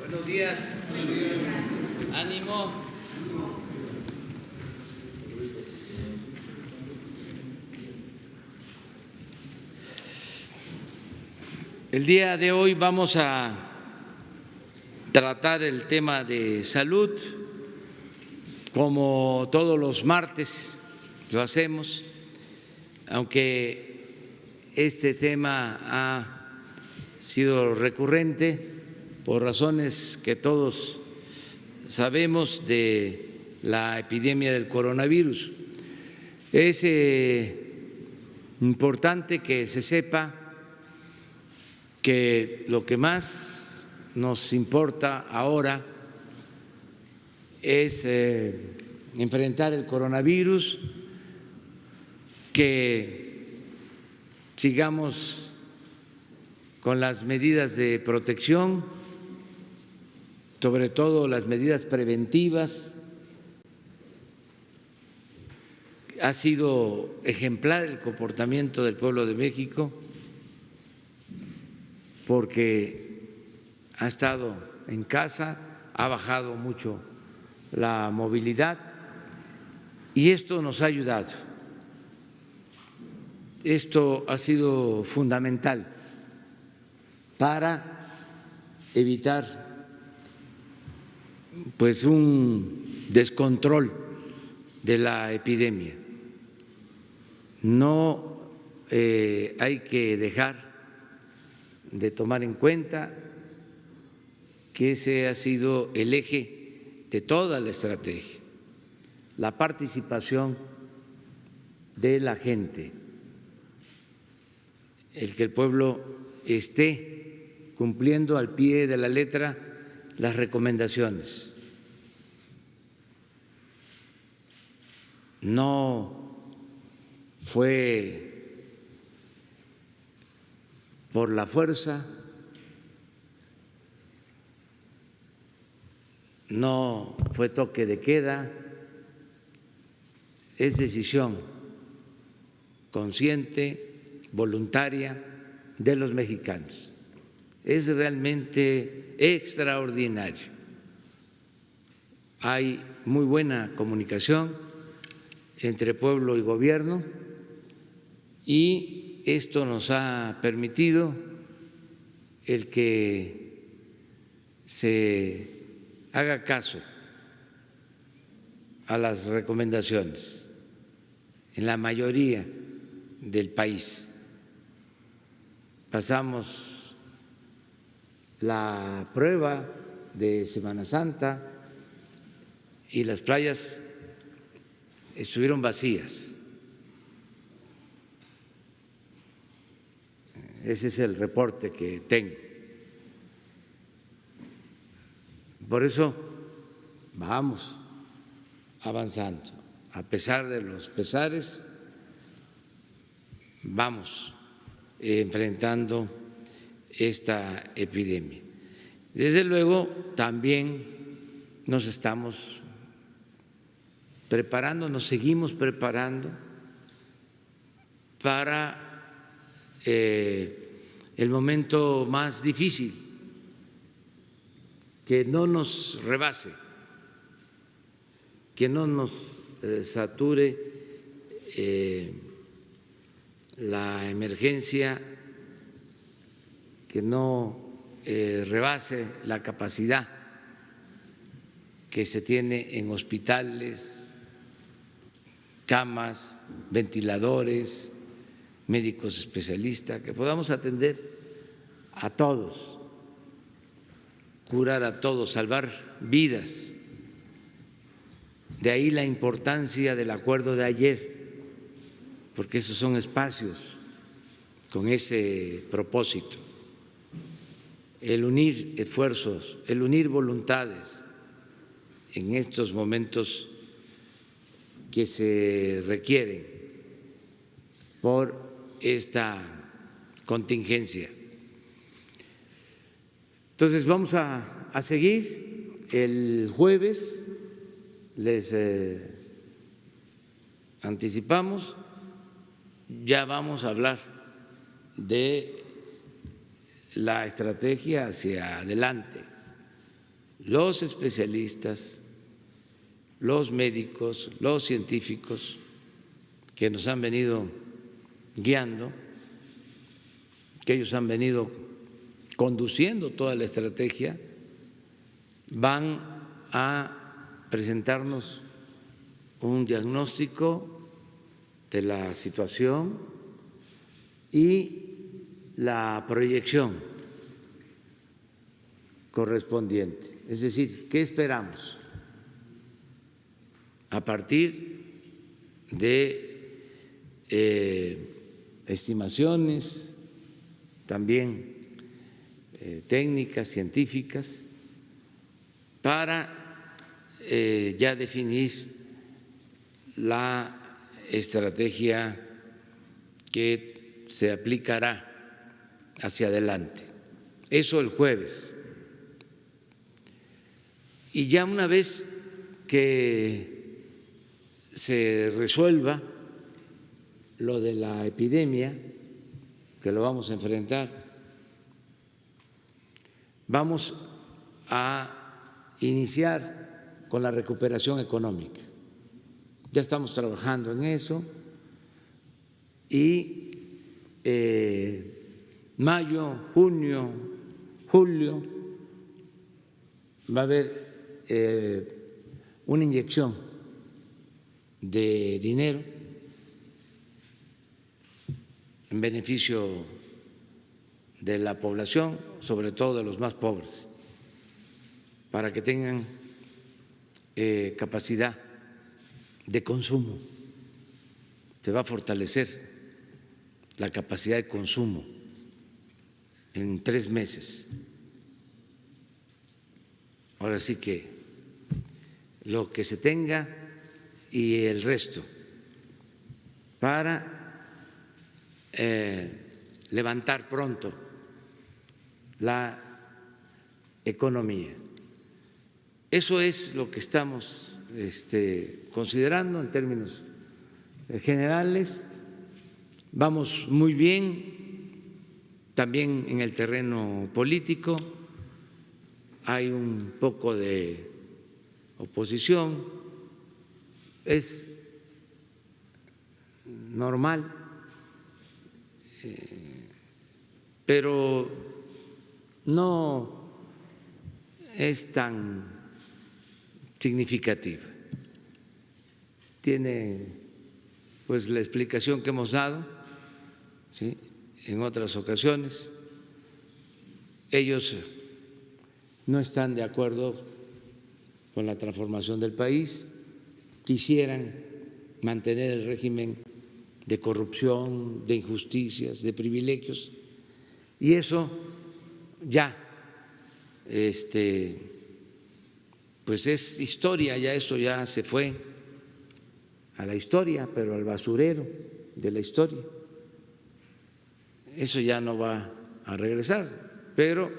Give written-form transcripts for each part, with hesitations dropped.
Buenos días. Ánimo. El día de hoy vamos a tratar el tema de salud, como todos los martes lo hacemos, aunque este tema ha sido recurrente por razones que todos sabemos de la epidemia del coronavirus. Es importante que se sepa que lo que más nos importa ahora es enfrentar el coronavirus, que sigamos con las medidas de protección, sobre todo las medidas preventivas. Ha sido ejemplar el comportamiento del pueblo de México porque ha estado en casa, ha bajado mucho la movilidad y esto nos ha ayudado. Esto ha sido fundamental para evitar pues un descontrol de la epidemia. No hay que dejar de tomar en cuenta que ese ha sido el eje de toda la estrategia, la participación de la gente, el que el pueblo esté cumpliendo al pie de la letra las recomendaciones. No fue por la fuerza, no fue toque de queda, es decisión consciente, voluntaria de los mexicanos. Es realmente extraordinario. Hay muy buena comunicación entre pueblo y gobierno y esto nos ha permitido el que se haga caso a las recomendaciones en la mayoría del país. Pasamos la prueba de Semana Santa y las playas estuvieron vacías. Ese es el reporte que tengo. Por eso vamos avanzando. A pesar de los pesares, vamos enfrentando esta epidemia. Desde luego, también nos estamos preparando, nos seguimos preparando para el momento más difícil, que no nos rebase, que no nos sature la emergencia, que no rebase la capacidad que se tiene en hospitales, camas, ventiladores, médicos especialistas, que podamos atender a todos, curar a todos, salvar vidas. De ahí la importancia del acuerdo de ayer, porque esos son espacios con ese propósito, el unir esfuerzos, el unir voluntades en estos momentos que se requieren por esta contingencia. Entonces vamos a seguir. El jueves les anticipamos, ya vamos a hablar de la estrategia hacia adelante los especialistas, los médicos, los científicos que nos han venido guiando, que ellos han venido conduciendo toda la estrategia, van a presentarnos un diagnóstico de la situación y la proyección correspondiente. Es decir, ¿qué esperamos? A partir de estimaciones también técnicas, científicas, para ya definir la estrategia que se aplicará hacia adelante. Eso el jueves. Y ya una vez que se resuelva lo de la epidemia, que lo vamos a enfrentar, vamos a iniciar con la recuperación económica. Ya estamos trabajando en eso y mayo, junio, julio va a haber una inyección de dinero en beneficio de la población, sobre todo de los más pobres, para que tengan capacidad de consumo. Se va a fortalecer la capacidad de consumo en 3 meses. Ahora sí que lo que se tenga y el resto para levantar pronto la economía. Eso es lo que estamos considerando en términos generales. Vamos muy bien también en el terreno político. Hay un poco de oposición, es normal, pero no es tan significativa. Tiene pues la explicación que hemos dado, ¿sí?, en otras ocasiones. Ellos no están de acuerdo con la transformación del país, quisieran mantener el régimen de corrupción, de injusticias, de privilegios, y eso ya pues es historia, ya eso ya se fue a la historia, pero al basurero de la historia. Eso ya no va a regresar, pero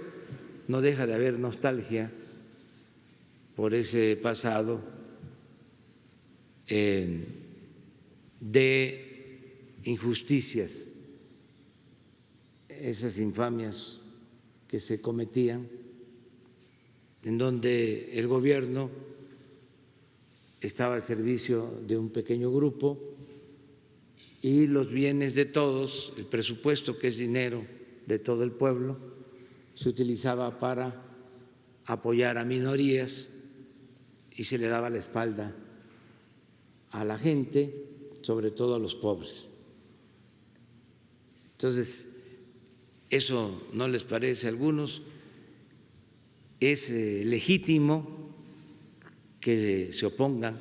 no deja de haber nostalgia por ese pasado de injusticias, esas infamias que se cometían, en donde el gobierno estaba al servicio de un pequeño grupo y los bienes de todos, el presupuesto, que es dinero de todo el pueblo, se utilizaba para apoyar a minorías y se le daba la espalda a la gente, sobre todo a los pobres. Entonces, eso no les parece a algunos, es legítimo que se opongan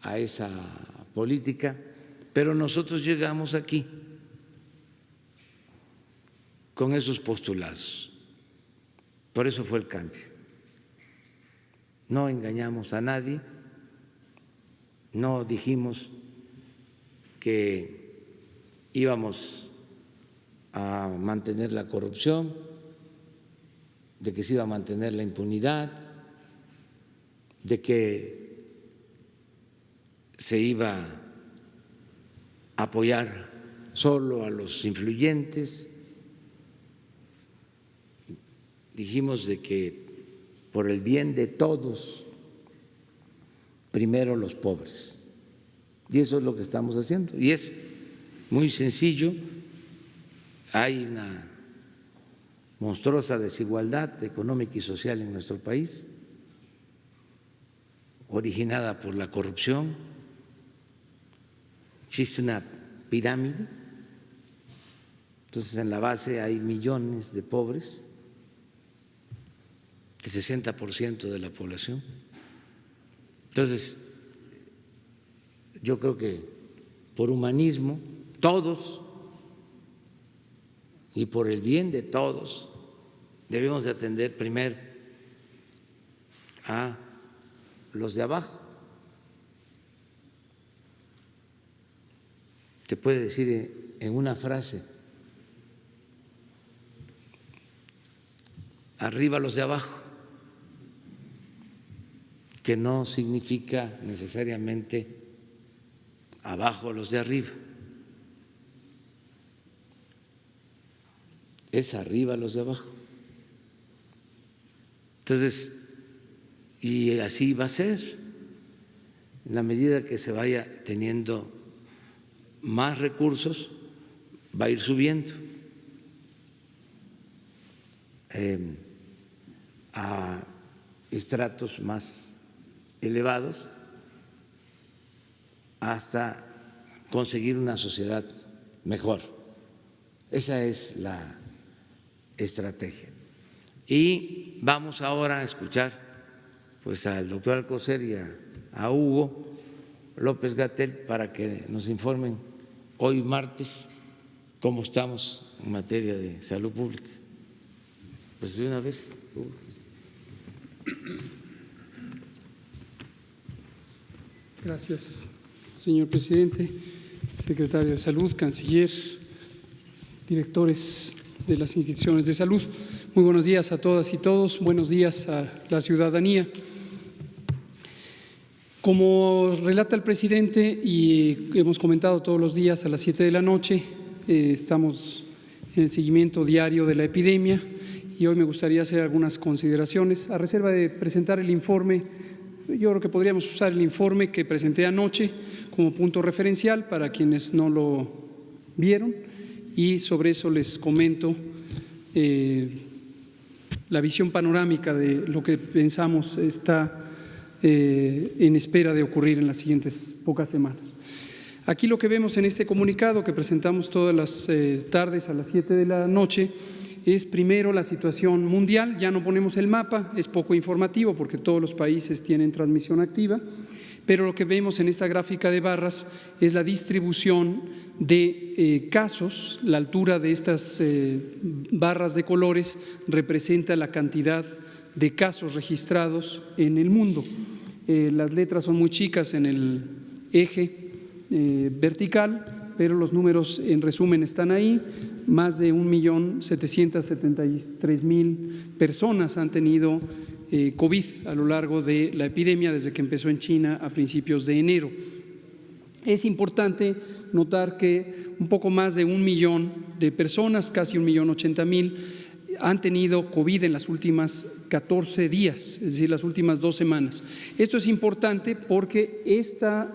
a esa política, pero nosotros llegamos aquí con esos postulados. Por eso fue el cambio. No engañamos a nadie, no dijimos que íbamos a mantener la corrupción, de que se iba a mantener la impunidad, de que se iba a apoyar solo a los influyentes. Dijimos de que por el bien de todos, primero los pobres. Y eso es lo que estamos haciendo. Y es muy sencillo. Hay una monstruosa desigualdad económica y social en nuestro país, originada por la corrupción. Existe una pirámide, entonces en la base hay millones de pobres, el 60% de la población. Entonces, yo creo que por humanismo, todos, y por el bien de todos, debemos de atender primero a los de abajo. Te puede decir en una frase: arriba los de abajo, que no significa necesariamente abajo los de arriba, es arriba los de abajo. Entonces, y así va a ser, en la medida que se vaya teniendo más recursos, va a ir subiendo a estratos más elevados hasta conseguir una sociedad mejor. Esa es la estrategia. Y vamos ahora a escuchar pues al doctor Alcocer y a Hugo López-Gatell para que nos informen hoy martes cómo estamos en materia de salud pública. Pues de una vez, Hugo. Gracias, señor presidente, secretario de Salud, canciller, directores de las instituciones de salud. Muy buenos días a todas y todos, buenos días a la ciudadanía. Como relata el presidente y hemos comentado todos los días a las 7 de la noche, estamos en el seguimiento diario de la epidemia y hoy me gustaría hacer algunas consideraciones. A reserva de presentar el informe, yo creo que podríamos usar el informe que presenté anoche como punto referencial para quienes no lo vieron, y sobre eso les comento la visión panorámica de lo que pensamos está en espera de ocurrir en las siguientes pocas semanas. Aquí lo que vemos en este comunicado que presentamos todas las tardes a las 7 de la noche es primero la situación mundial. Ya no ponemos el mapa, es poco informativo porque todos los países tienen transmisión activa, pero lo que vemos en esta gráfica de barras es la distribución de casos. La altura de estas barras de colores representa la cantidad de casos registrados en el mundo. Las letras son muy chicas en el eje vertical, pero los números en resumen están ahí. Más de 1.773.000 personas han tenido COVID a lo largo de la epidemia desde que empezó en China a principios de enero. Es importante notar que un poco más de 1 millón de personas, casi 1.080.000, han tenido COVID en las últimas 14 días, es decir, las últimas 2 semanas. Esto es importante porque esta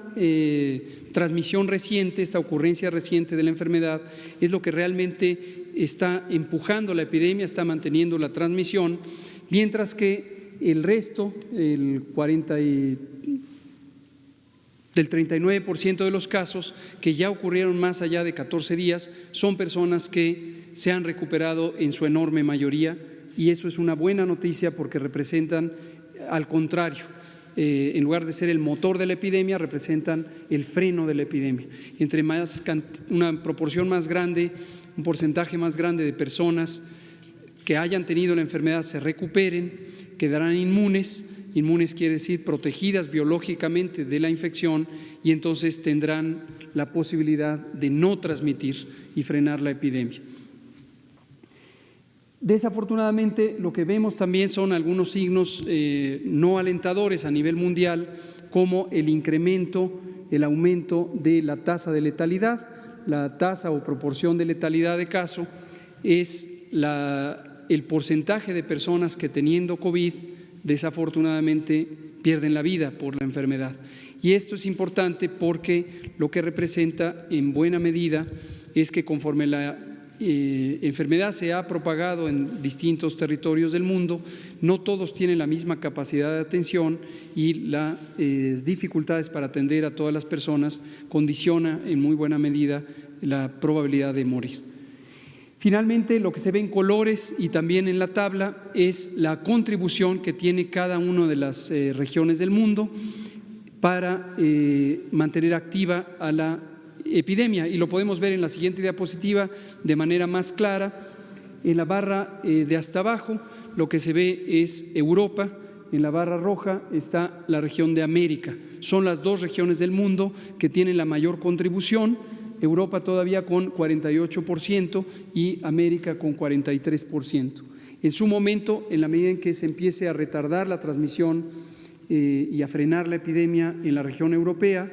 transmisión reciente, esta ocurrencia reciente de la enfermedad es lo que realmente está empujando la epidemia, está manteniendo la transmisión, mientras que el resto, del 39% de los casos que ya ocurrieron más allá de 14 días son personas que se han recuperado en su enorme mayoría, y eso es una buena noticia porque representan, al contrario, en lugar de ser el motor de la epidemia, representan el freno de la epidemia. Entre una proporción más grande, un porcentaje más grande de personas que hayan tenido la enfermedad se recuperen, quedarán inmunes. Inmunes quiere decir protegidas biológicamente de la infección, y entonces tendrán la posibilidad de no transmitir y frenar la epidemia. Desafortunadamente, lo que vemos también son algunos signos no alentadores a nivel mundial, como el incremento, el aumento de la tasa de letalidad. La tasa o proporción de letalidad de caso es el porcentaje de personas que teniendo COVID desafortunadamente pierden la vida por la enfermedad. Y esto es importante porque lo que representa en buena medida es que conforme la enfermedad se ha propagado en distintos territorios del mundo, no todos tienen la misma capacidad de atención y las dificultades para atender a todas las personas condiciona en muy buena medida la probabilidad de morir. Finalmente, lo que se ve en colores y también en la tabla es la contribución que tiene cada una de las regiones del mundo para mantener activa a la epidemia, y lo podemos ver en la siguiente diapositiva de manera más clara. En la barra de hasta abajo lo que se ve es Europa, en la barra roja está la región de América. Son las dos regiones del mundo que tienen la mayor contribución, Europa todavía con 48% y América con 43%. En su momento, en la medida en que se empiece a retardar la transmisión y a frenar la epidemia en la región europea,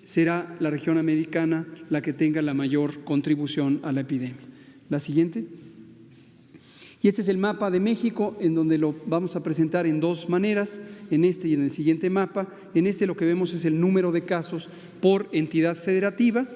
será la región americana la que tenga la mayor contribución a la epidemia. La siguiente. Y este es el mapa de México, en donde lo vamos a presentar en dos maneras, en este y en el siguiente mapa. En este lo que vemos es el número de casos por entidad federativa,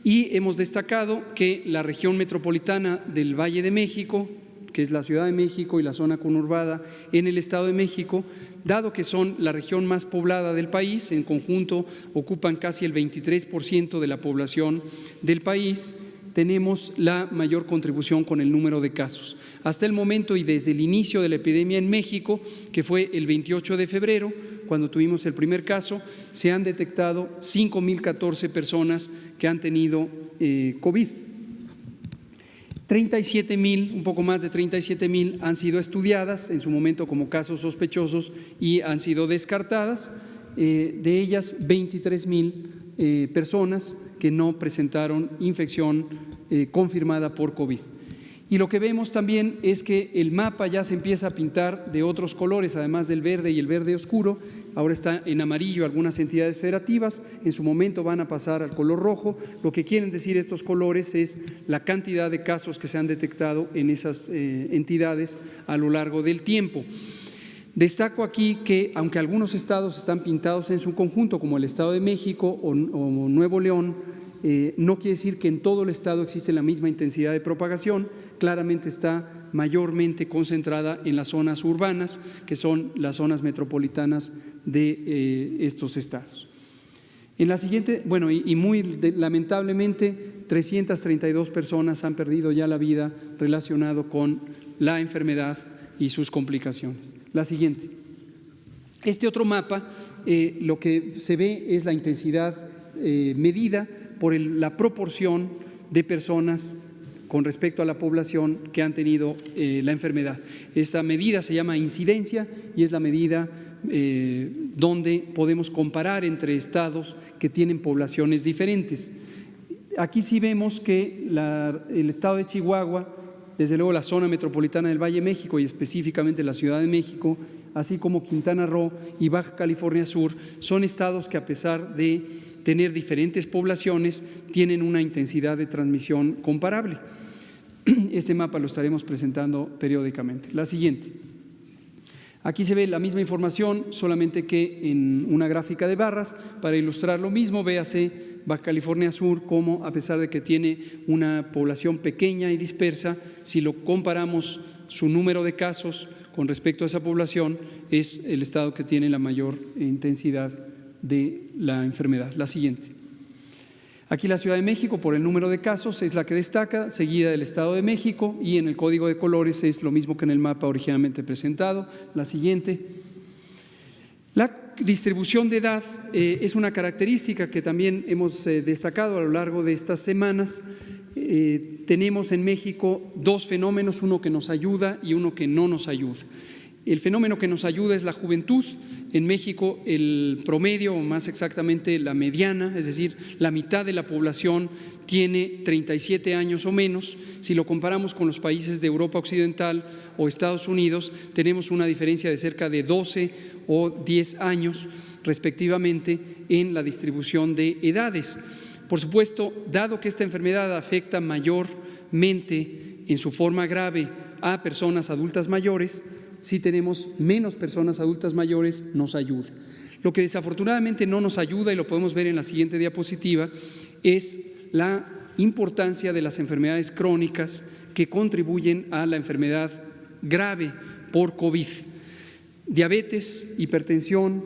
y hemos destacado que la región metropolitana del Valle de México, que es la Ciudad de México y la zona conurbada en el Estado de México, dado que son la región más poblada del país, en conjunto ocupan casi el 23% de la población del país, tenemos la mayor contribución con el número de casos. Hasta el momento y desde el inicio de la epidemia en México, que fue el 28 de febrero, cuando tuvimos el primer caso, se han detectado 5,014 personas que han tenido COVID. 37,000, un poco más de 37,000 han sido estudiadas en su momento como casos sospechosos y han sido descartadas. De ellas, 23,000 personas que no presentaron infección confirmada por COVID. Y lo que vemos también es que el mapa ya se empieza a pintar de otros colores, además del verde y el verde oscuro. Ahora está en amarillo algunas entidades federativas, en su momento van a pasar al color rojo. Lo que quieren decir estos colores es la cantidad de casos que se han detectado en esas entidades a lo largo del tiempo. Destaco aquí que aunque algunos estados están pintados en su conjunto, como el Estado de México o Nuevo León, no quiere decir que en todo el estado existe la misma intensidad de propagación. Claramente está mayormente concentrada en las zonas urbanas, que son las zonas metropolitanas de estos estados. En la siguiente, bueno, y muy lamentablemente, 332 personas han perdido ya la vida relacionado con la enfermedad y sus complicaciones. La siguiente. Este otro mapa, lo que se ve es la intensidad medida por la proporción de personas con respecto a la población que han tenido la enfermedad. Esta medida se llama incidencia y es la medida donde podemos comparar entre estados que tienen poblaciones diferentes. Aquí sí vemos que el estado de Chihuahua, desde luego la zona metropolitana del Valle de México y específicamente la Ciudad de México, así como Quintana Roo y Baja California Sur, son estados que, a pesar de tener diferentes poblaciones, tienen una intensidad de transmisión comparable. Este mapa lo estaremos presentando periódicamente. La siguiente. Aquí se ve la misma información, solamente que en una gráfica de barras. Para ilustrar lo mismo, véase Baja California Sur, como a pesar de que tiene una población pequeña y dispersa, si lo comparamos su número de casos con respecto a esa población, es el estado que tiene la mayor intensidad de la enfermedad. La siguiente. Aquí la Ciudad de México, por el número de casos, es la que destaca, seguida del Estado de México, y en el código de colores es lo mismo que en el mapa originalmente presentado. La siguiente. La distribución de edad es una característica que también hemos destacado a lo largo de estas semanas. Tenemos en México dos fenómenos, uno que nos ayuda y uno que no nos ayuda. El fenómeno que nos ayuda es la juventud. En México el promedio, o más exactamente la mediana, es decir, la mitad de la población tiene 37 años o menos. Si lo comparamos con los países de Europa Occidental o Estados Unidos, tenemos una diferencia de cerca de 12 o 10 años respectivamente en la distribución de edades. Por supuesto, dado que esta enfermedad afecta mayormente en su forma grave a personas adultas mayores, si tenemos menos personas adultas mayores, nos ayuda. Lo que desafortunadamente no nos ayuda, y lo podemos ver en la siguiente diapositiva, es la importancia de las enfermedades crónicas que contribuyen a la enfermedad grave por COVID. Diabetes, hipertensión,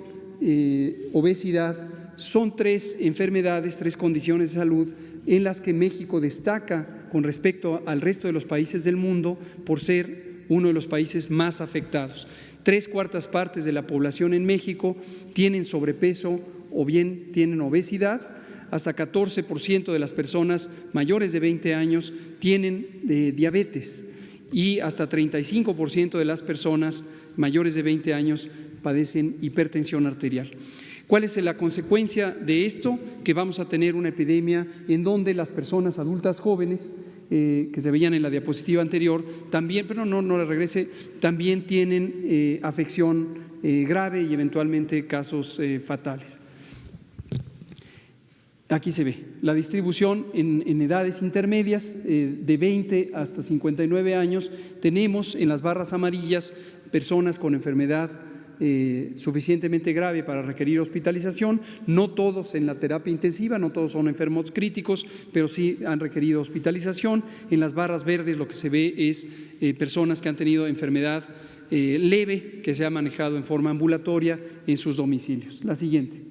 obesidad son tres enfermedades, tres condiciones de salud en las que México destaca con respecto al resto de los países del mundo por ser uno de los países más afectados. 3/4 partes de la población en México tienen sobrepeso o bien tienen obesidad. Hasta 14% de las personas mayores de 20 años tienen diabetes y hasta 35% de las personas mayores de 20 años padecen hipertensión arterial. ¿Cuál es la consecuencia de esto? Que vamos a tener una epidemia en donde las personas adultas jóvenes, que se veían en la diapositiva anterior, también, pero no la regrese, también tienen afección grave y eventualmente casos fatales. Aquí se ve la distribución en edades intermedias, de 20 hasta 59 años. Tenemos en las barras amarillas personas con enfermedad suficientemente grave para requerir hospitalización, no todos en la terapia intensiva, no todos son enfermos críticos, pero sí han requerido hospitalización. En las barras verdes lo que se ve es personas que han tenido enfermedad leve, que se ha manejado en forma ambulatoria en sus domicilios. La siguiente.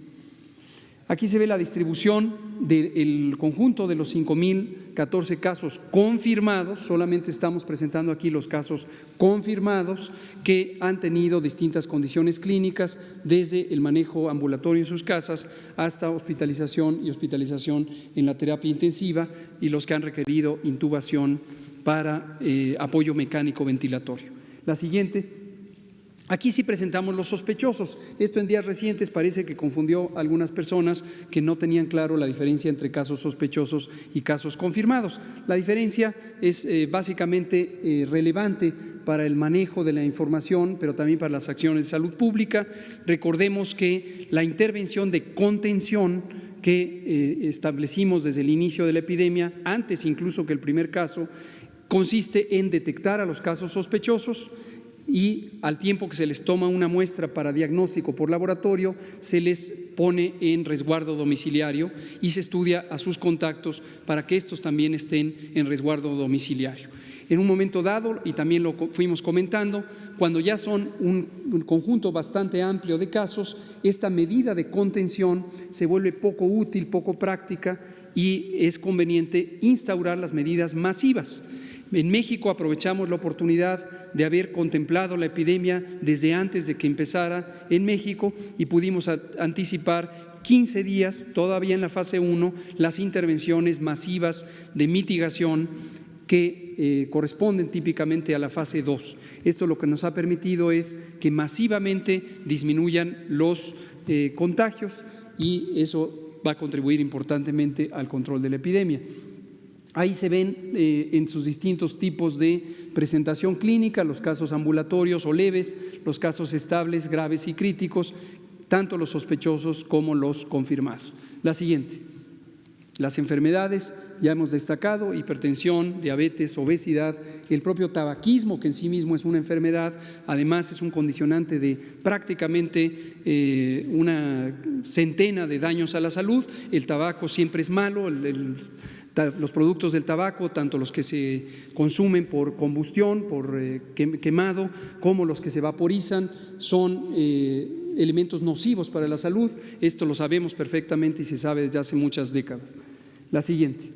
Aquí se ve la distribución del conjunto de los 5.014 casos confirmados. Solamente estamos presentando aquí los casos confirmados que han tenido distintas condiciones clínicas, desde el manejo ambulatorio en sus casas hasta hospitalización y hospitalización en la terapia intensiva, y los que han requerido intubación para apoyo mecánico ventilatorio. La siguiente. Aquí sí presentamos los sospechosos. Esto en días recientes parece que confundió a algunas personas que no tenían claro la diferencia entre casos sospechosos y casos confirmados. La diferencia es básicamente relevante para el manejo de la información, pero también para las acciones de salud pública. Recordemos que la intervención de contención que establecimos desde el inicio de la epidemia, antes incluso que el primer caso, consiste en detectar a los casos sospechosos, y al tiempo que se les toma una muestra para diagnóstico por laboratorio, se les pone en resguardo domiciliario y se estudia a sus contactos para que estos también estén en resguardo domiciliario. En un momento dado, y también lo fuimos comentando, cuando ya son un conjunto bastante amplio de casos, esta medida de contención se vuelve poco útil, poco práctica, y es conveniente instaurar las medidas masivas. En México aprovechamos la oportunidad de haber contemplado la epidemia desde antes de que empezara en México y pudimos anticipar 15 días, todavía en la fase 1, las intervenciones masivas de mitigación que corresponden típicamente a la fase 2. Esto lo que nos ha permitido es que masivamente disminuyan los contagios, y eso va a contribuir importantemente al control de la epidemia. Ahí se ven en sus distintos tipos de presentación clínica los casos ambulatorios o leves, los casos estables, graves y críticos, tanto los sospechosos como los confirmados. La siguiente. Las enfermedades, ya hemos destacado, hipertensión, diabetes, obesidad, el propio tabaquismo, que en sí mismo es una enfermedad, además es un condicionante de prácticamente una centena de daños a la salud. El tabaco siempre es malo, los productos del tabaco, tanto los que se consumen por combustión, por quemado, como los que se vaporizan, son elementos nocivos para la salud. Esto lo sabemos perfectamente y se sabe desde hace muchas décadas. La siguiente.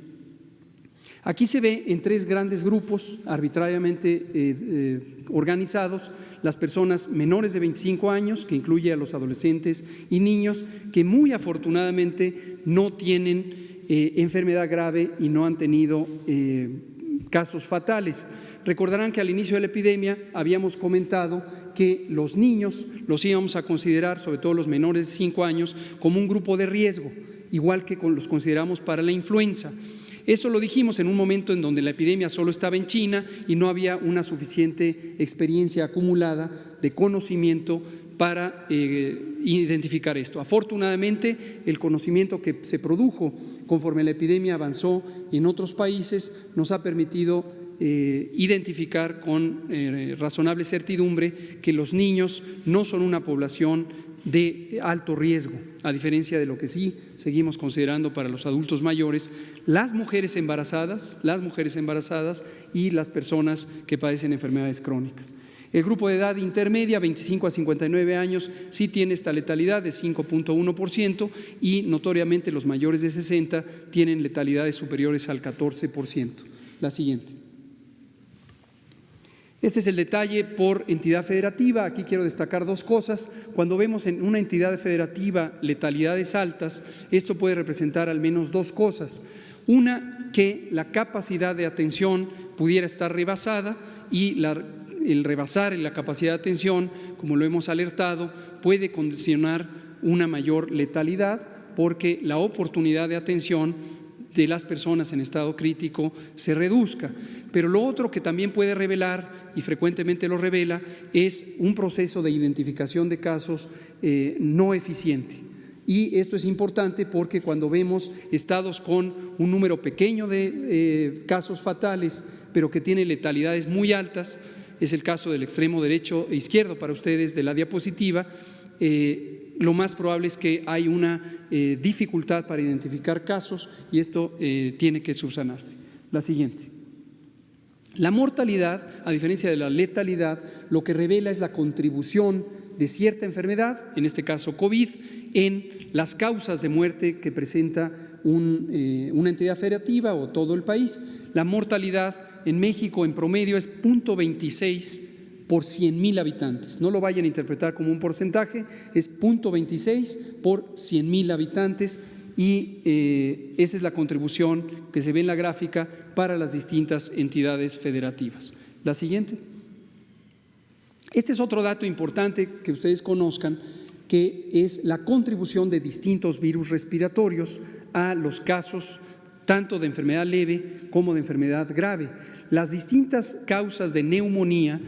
Aquí se ve en tres grandes grupos arbitrariamente organizados las personas menores de 25 años, que incluye a los adolescentes y niños, que muy afortunadamente no tienen enfermedad grave y no han tenido casos fatales. Recordarán que al inicio de la epidemia habíamos comentado que los niños los íbamos a considerar, sobre todo los menores de 5 años, como un grupo de riesgo, igual que los consideramos para la influenza. Eso lo dijimos en un momento en donde la epidemia solo estaba en China y no había una suficiente experiencia acumulada de conocimiento para identificar esto. Afortunadamente, el conocimiento que se produjo conforme la epidemia avanzó en otros países nos ha permitido identificar con razonable certidumbre que los niños no son una población de alto riesgo, a diferencia de lo que sí seguimos considerando para los adultos mayores, las mujeres embarazadas y las personas que padecen enfermedades crónicas. El grupo de edad intermedia, 25 a 59 años, sí tiene esta letalidad de 5.1% y notoriamente los mayores de 60 tienen letalidades superiores al 14%. La siguiente. Este es el detalle por entidad federativa. Aquí quiero destacar dos cosas. Cuando vemos en una entidad federativa letalidades altas, esto puede representar al menos dos cosas. Una, que la capacidad de atención pudiera estar rebasada y el rebasar la capacidad de atención, como lo hemos alertado, puede condicionar una mayor letalidad porque la oportunidad de atención de las personas en estado crítico se reduzca. Pero lo otro que también puede revelar, y frecuentemente lo revela, es un proceso de identificación de casos no eficiente. Y esto es importante porque cuando vemos estados con un número pequeño de casos fatales, pero que tienen letalidades muy altas, es el caso del extremo derecho e izquierdo para ustedes de la diapositiva, lo más probable es que hay una dificultad para identificar casos y esto tiene que subsanarse. La siguiente. La mortalidad, a diferencia de la letalidad, lo que revela es la contribución de cierta enfermedad, en este caso COVID, en las causas de muerte que presenta una entidad federativa o todo el país. La mortalidad en México en promedio es 0.26 por 100,000 habitantes. No lo vayan a interpretar como un porcentaje, es 0.26 por 100,000 habitantes y esa es la contribución que se ve en la gráfica para las distintas entidades federativas. La siguiente. Este es otro dato importante que ustedes conozcan, que es la contribución de distintos virus respiratorios a los casos tanto de enfermedad leve como de enfermedad grave. Las distintas causas de neumonía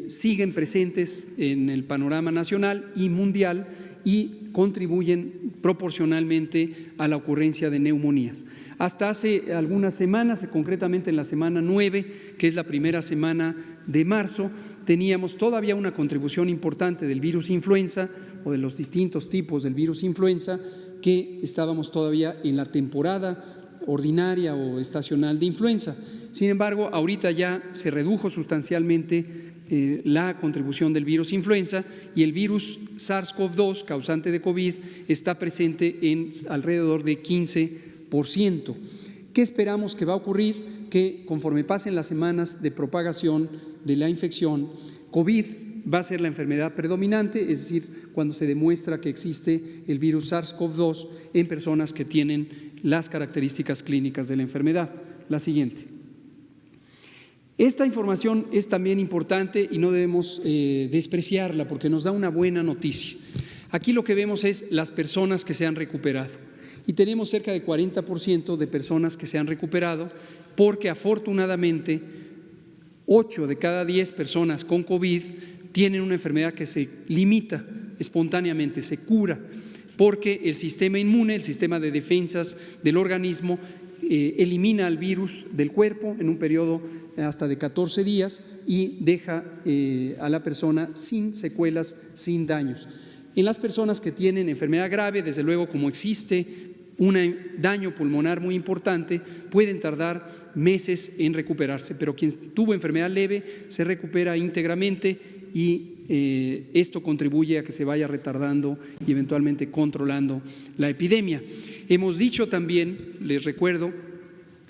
siguen presentes en el panorama nacional y mundial y contribuyen proporcionalmente a la ocurrencia de neumonías. Hasta hace algunas semanas, concretamente en la semana 9, que es la primera semana de marzo, teníamos todavía una contribución importante del virus influenza o de los distintos tipos del virus influenza, que estábamos todavía en la temporada ordinaria o estacional de influenza. Sin embargo, ahorita ya se redujo sustancialmente la contribución del virus influenza y el virus SARS-CoV-2 causante de COVID está presente en alrededor de 15%. ¿Qué esperamos que va a ocurrir? Que conforme pasen las semanas de propagación de la infección, COVID va a ser la enfermedad predominante, es decir, cuando se demuestra que existe el virus SARS-CoV-2 en personas que tienen las características clínicas de la enfermedad. La siguiente. Esta información es también importante y no debemos despreciarla porque nos da una buena noticia. Aquí lo que vemos es las personas que se han recuperado y tenemos cerca de 40% de personas que se han recuperado porque afortunadamente 8 de cada 10 personas con COVID tienen una enfermedad que se limita espontáneamente, se cura, porque el sistema inmune, el sistema de defensas del organismo elimina al virus del cuerpo en un periodo hasta de 14 días y deja a la persona sin secuelas, sin daños. En las personas que tienen enfermedad grave, desde luego como existe un daño pulmonar muy importante, pueden tardar meses en recuperarse, pero quien tuvo enfermedad leve se recupera íntegramente y esto contribuye a que se vaya retardando y eventualmente controlando la epidemia. Hemos dicho también, les recuerdo,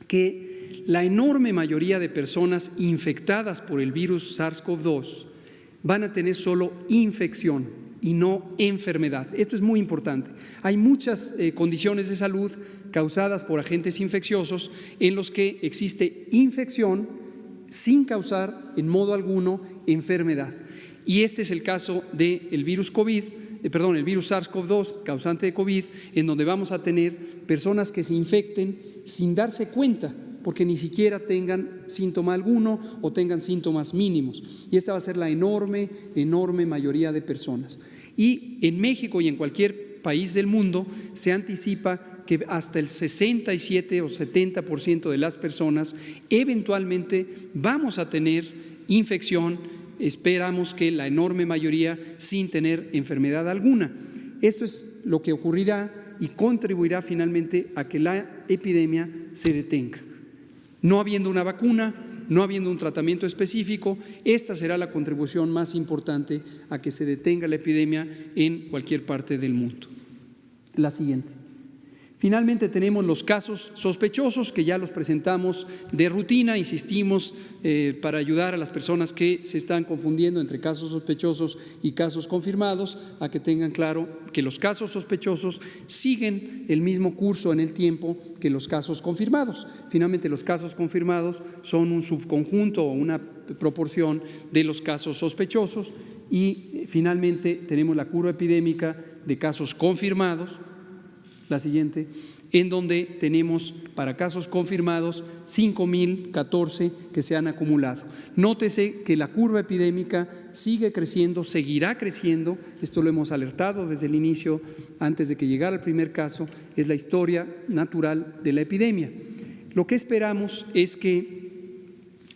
que la enorme mayoría de personas infectadas por el virus SARS-CoV-2 van a tener solo infección y no enfermedad. Esto es muy importante. Hay muchas condiciones de salud causadas por agentes infecciosos en los que existe infección sin causar en modo alguno enfermedad. Y este es el caso del virus el virus SARS-CoV-2 causante de COVID, en donde vamos a tener personas que se infecten sin darse cuenta, porque ni siquiera tengan síntoma alguno o tengan síntomas mínimos. Y esta va a ser la enorme mayoría de personas. Y en México y en cualquier país del mundo se anticipa que hasta el 67 o 70% de las personas eventualmente vamos a tener infección, esperamos que la enorme mayoría sin tener enfermedad alguna. Esto es lo que ocurrirá y contribuirá finalmente a que la epidemia se detenga. No habiendo una vacuna, no habiendo un tratamiento específico, esta será la contribución más importante a que se detenga la epidemia en cualquier parte del mundo. La siguiente. Finalmente tenemos los casos sospechosos que ya los presentamos de rutina, insistimos para ayudar a las personas que se están confundiendo entre casos sospechosos y casos confirmados a que tengan claro que los casos sospechosos siguen el mismo curso en el tiempo que los casos confirmados. Finalmente los casos confirmados son un subconjunto o una proporción de los casos sospechosos y finalmente tenemos la curva epidémica de casos confirmados. La siguiente, en donde tenemos para casos confirmados 5.014 que se han acumulado. Nótese que la curva epidémica sigue creciendo, seguirá creciendo, esto lo hemos alertado desde el inicio, antes de que llegara el primer caso, es la historia natural de la epidemia. Lo que esperamos es que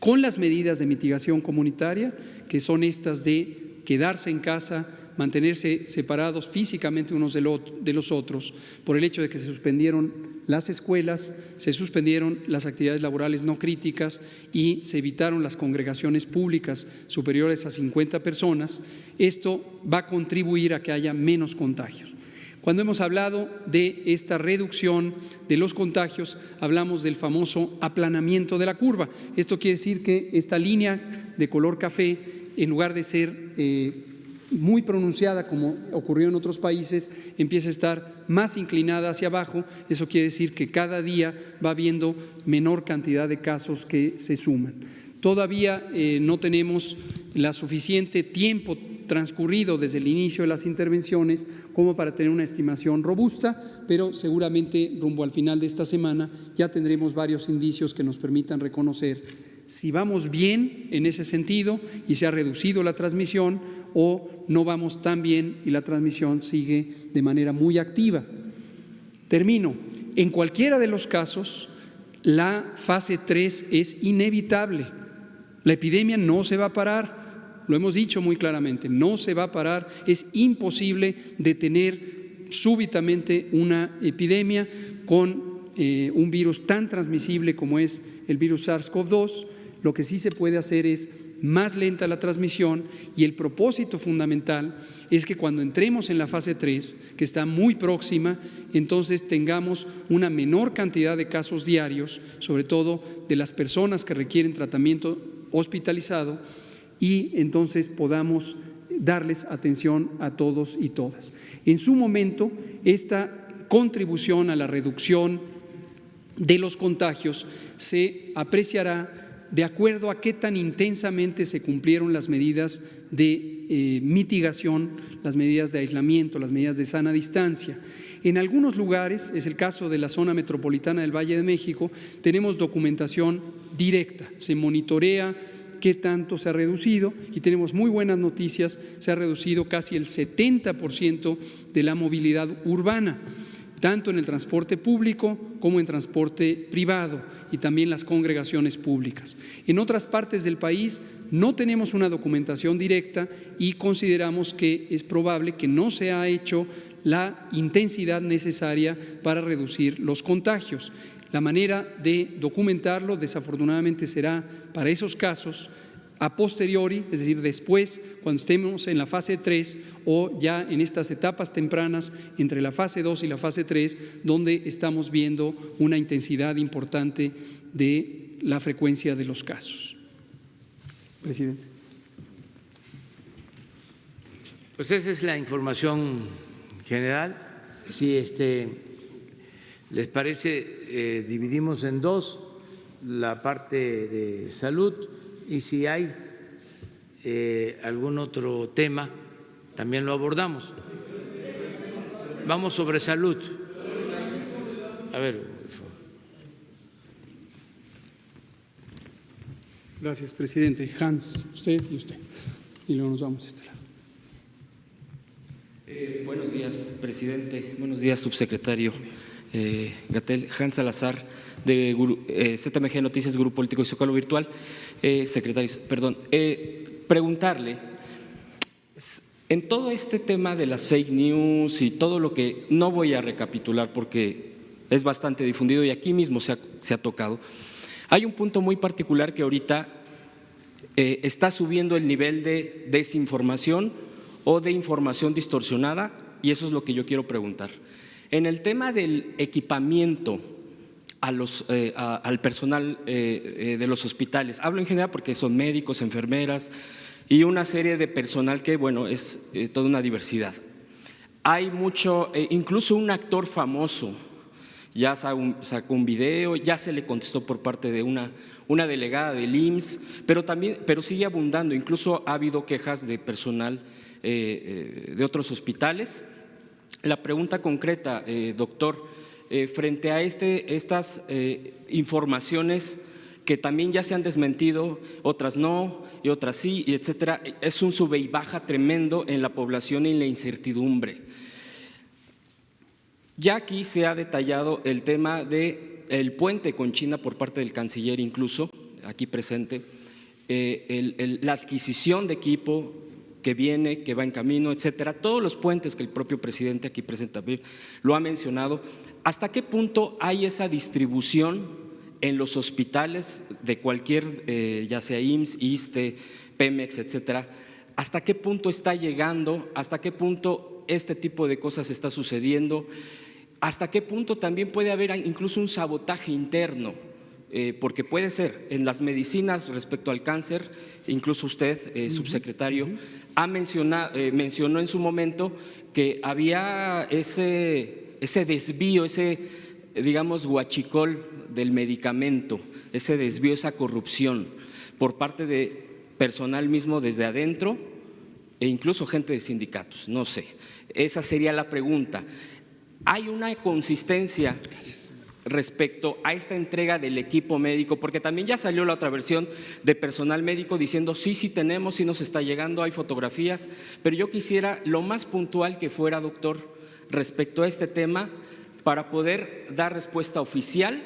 con las medidas de mitigación comunitaria, que son estas de quedarse en casa, mantenerse separados físicamente unos de los otros, por el hecho de que se suspendieron las escuelas, se suspendieron las actividades laborales no críticas y se evitaron las congregaciones públicas superiores a 50 personas, esto va a contribuir a que haya menos contagios. Cuando hemos hablado de esta reducción de los contagios, hablamos del famoso aplanamiento de la curva. Esto quiere decir que esta línea de color café, en lugar de ser muy pronunciada como ocurrió en otros países, empieza a estar más inclinada hacia abajo. Eso quiere decir que cada día va habiendo menor cantidad de casos que se suman. Todavía no tenemos la suficiente tiempo transcurrido desde el inicio de las intervenciones como para tener una estimación robusta, pero seguramente rumbo al final de esta semana ya tendremos varios indicios que nos permitan reconocer si vamos bien en ese sentido y se ha reducido la transmisión o no vamos tan bien y la transmisión sigue de manera muy activa. Termino. En cualquiera de los casos, la fase 3 es inevitable. La epidemia no se va a parar, lo hemos dicho muy claramente, no se va a parar, es imposible detener súbitamente una epidemia con un virus tan transmisible como es el virus SARS-CoV-2. Lo que sí se puede hacer es más lenta la transmisión y el propósito fundamental es que cuando entremos en la fase 3, que está muy próxima, entonces tengamos una menor cantidad de casos diarios, sobre todo de las personas que requieren tratamiento hospitalizado, y entonces podamos darles atención a todos y todas. En su momento, esta contribución a la reducción de los contagios se apreciará de acuerdo a qué tan intensamente se cumplieron las medidas de mitigación, las medidas de aislamiento, las medidas de sana distancia. En algunos lugares, es el caso de la zona metropolitana del Valle de México, tenemos documentación directa, se monitorea qué tanto se ha reducido y tenemos muy buenas noticias, se ha reducido casi el 70% de la movilidad urbana, tanto en el transporte público como en transporte privado y también las congregaciones públicas. En otras partes del país no tenemos una documentación directa y consideramos que es probable que no se ha hecho la intensidad necesaria para reducir los contagios. La manera de documentarlo desafortunadamente será para esos casos a posteriori, es decir, después, cuando estemos en la fase 3 o ya en estas etapas tempranas entre la fase 2 y la fase 3, donde estamos viendo una intensidad importante de la frecuencia de los casos. Presidente. Pues esa es la información general. Si les parece, dividimos en dos la parte de salud. Y si hay algún otro tema, también lo abordamos. Vamos sobre salud. A ver. Gracias, presidente. Hans, usted y usted. Y luego nos vamos a este lado. Buenos días, presidente. Buenos días, subsecretario. Gatell, Hans Salazar, de ZMG Noticias, Grupo Político y Zócalo Virtual. Secretarios, perdón, preguntarle, en todo este tema de las fake news y todo lo que no voy a recapitular porque es bastante difundido y aquí mismo se ha tocado, hay un punto muy particular que ahorita está subiendo el nivel de desinformación o de información distorsionada, y eso es lo que yo quiero preguntar. En el tema del equipamiento al personal de los hospitales, hablo en general porque son médicos, enfermeras y una serie de personal que, bueno, es toda una diversidad. Hay mucho, incluso un actor famoso ya sacó un video, ya se le contestó por parte de una delegada del IMSS, pero sigue abundando. Incluso ha habido quejas de personal de otros hospitales. La pregunta concreta, doctor, frente a estas informaciones que también ya se han desmentido, otras no y otras sí, y etcétera, es un sube y baja tremendo en la población y en la incertidumbre. Ya aquí se ha detallado el tema del puente con China por parte del canciller, incluso aquí presente, la adquisición de equipo que viene, que va en camino, etcétera, todos los puentes que el propio presidente aquí presente también lo ha mencionado. ¿Hasta qué punto hay esa distribución en los hospitales de cualquier, ya sea IMSS, ISSSTE, Pemex, etcétera? ¿Hasta qué punto está llegando? ¿Hasta qué punto este tipo de cosas está sucediendo? ¿Hasta qué punto también puede haber incluso un sabotaje interno? Porque puede ser en las medicinas respecto al cáncer, incluso usted, subsecretario, mencionó en su momento que había ese desvío, ese, digamos, huachicol del medicamento, ese desvío, esa corrupción por parte de personal mismo desde adentro e incluso gente de sindicatos, no sé. Esa sería la pregunta. ¿Hay una consistencia respecto a esta entrega del equipo médico? Porque también ya salió la otra versión de personal médico diciendo sí tenemos, sí nos está llegando, hay fotografías, pero yo quisiera lo más puntual que fuera, doctor, respecto a este tema para poder dar respuesta oficial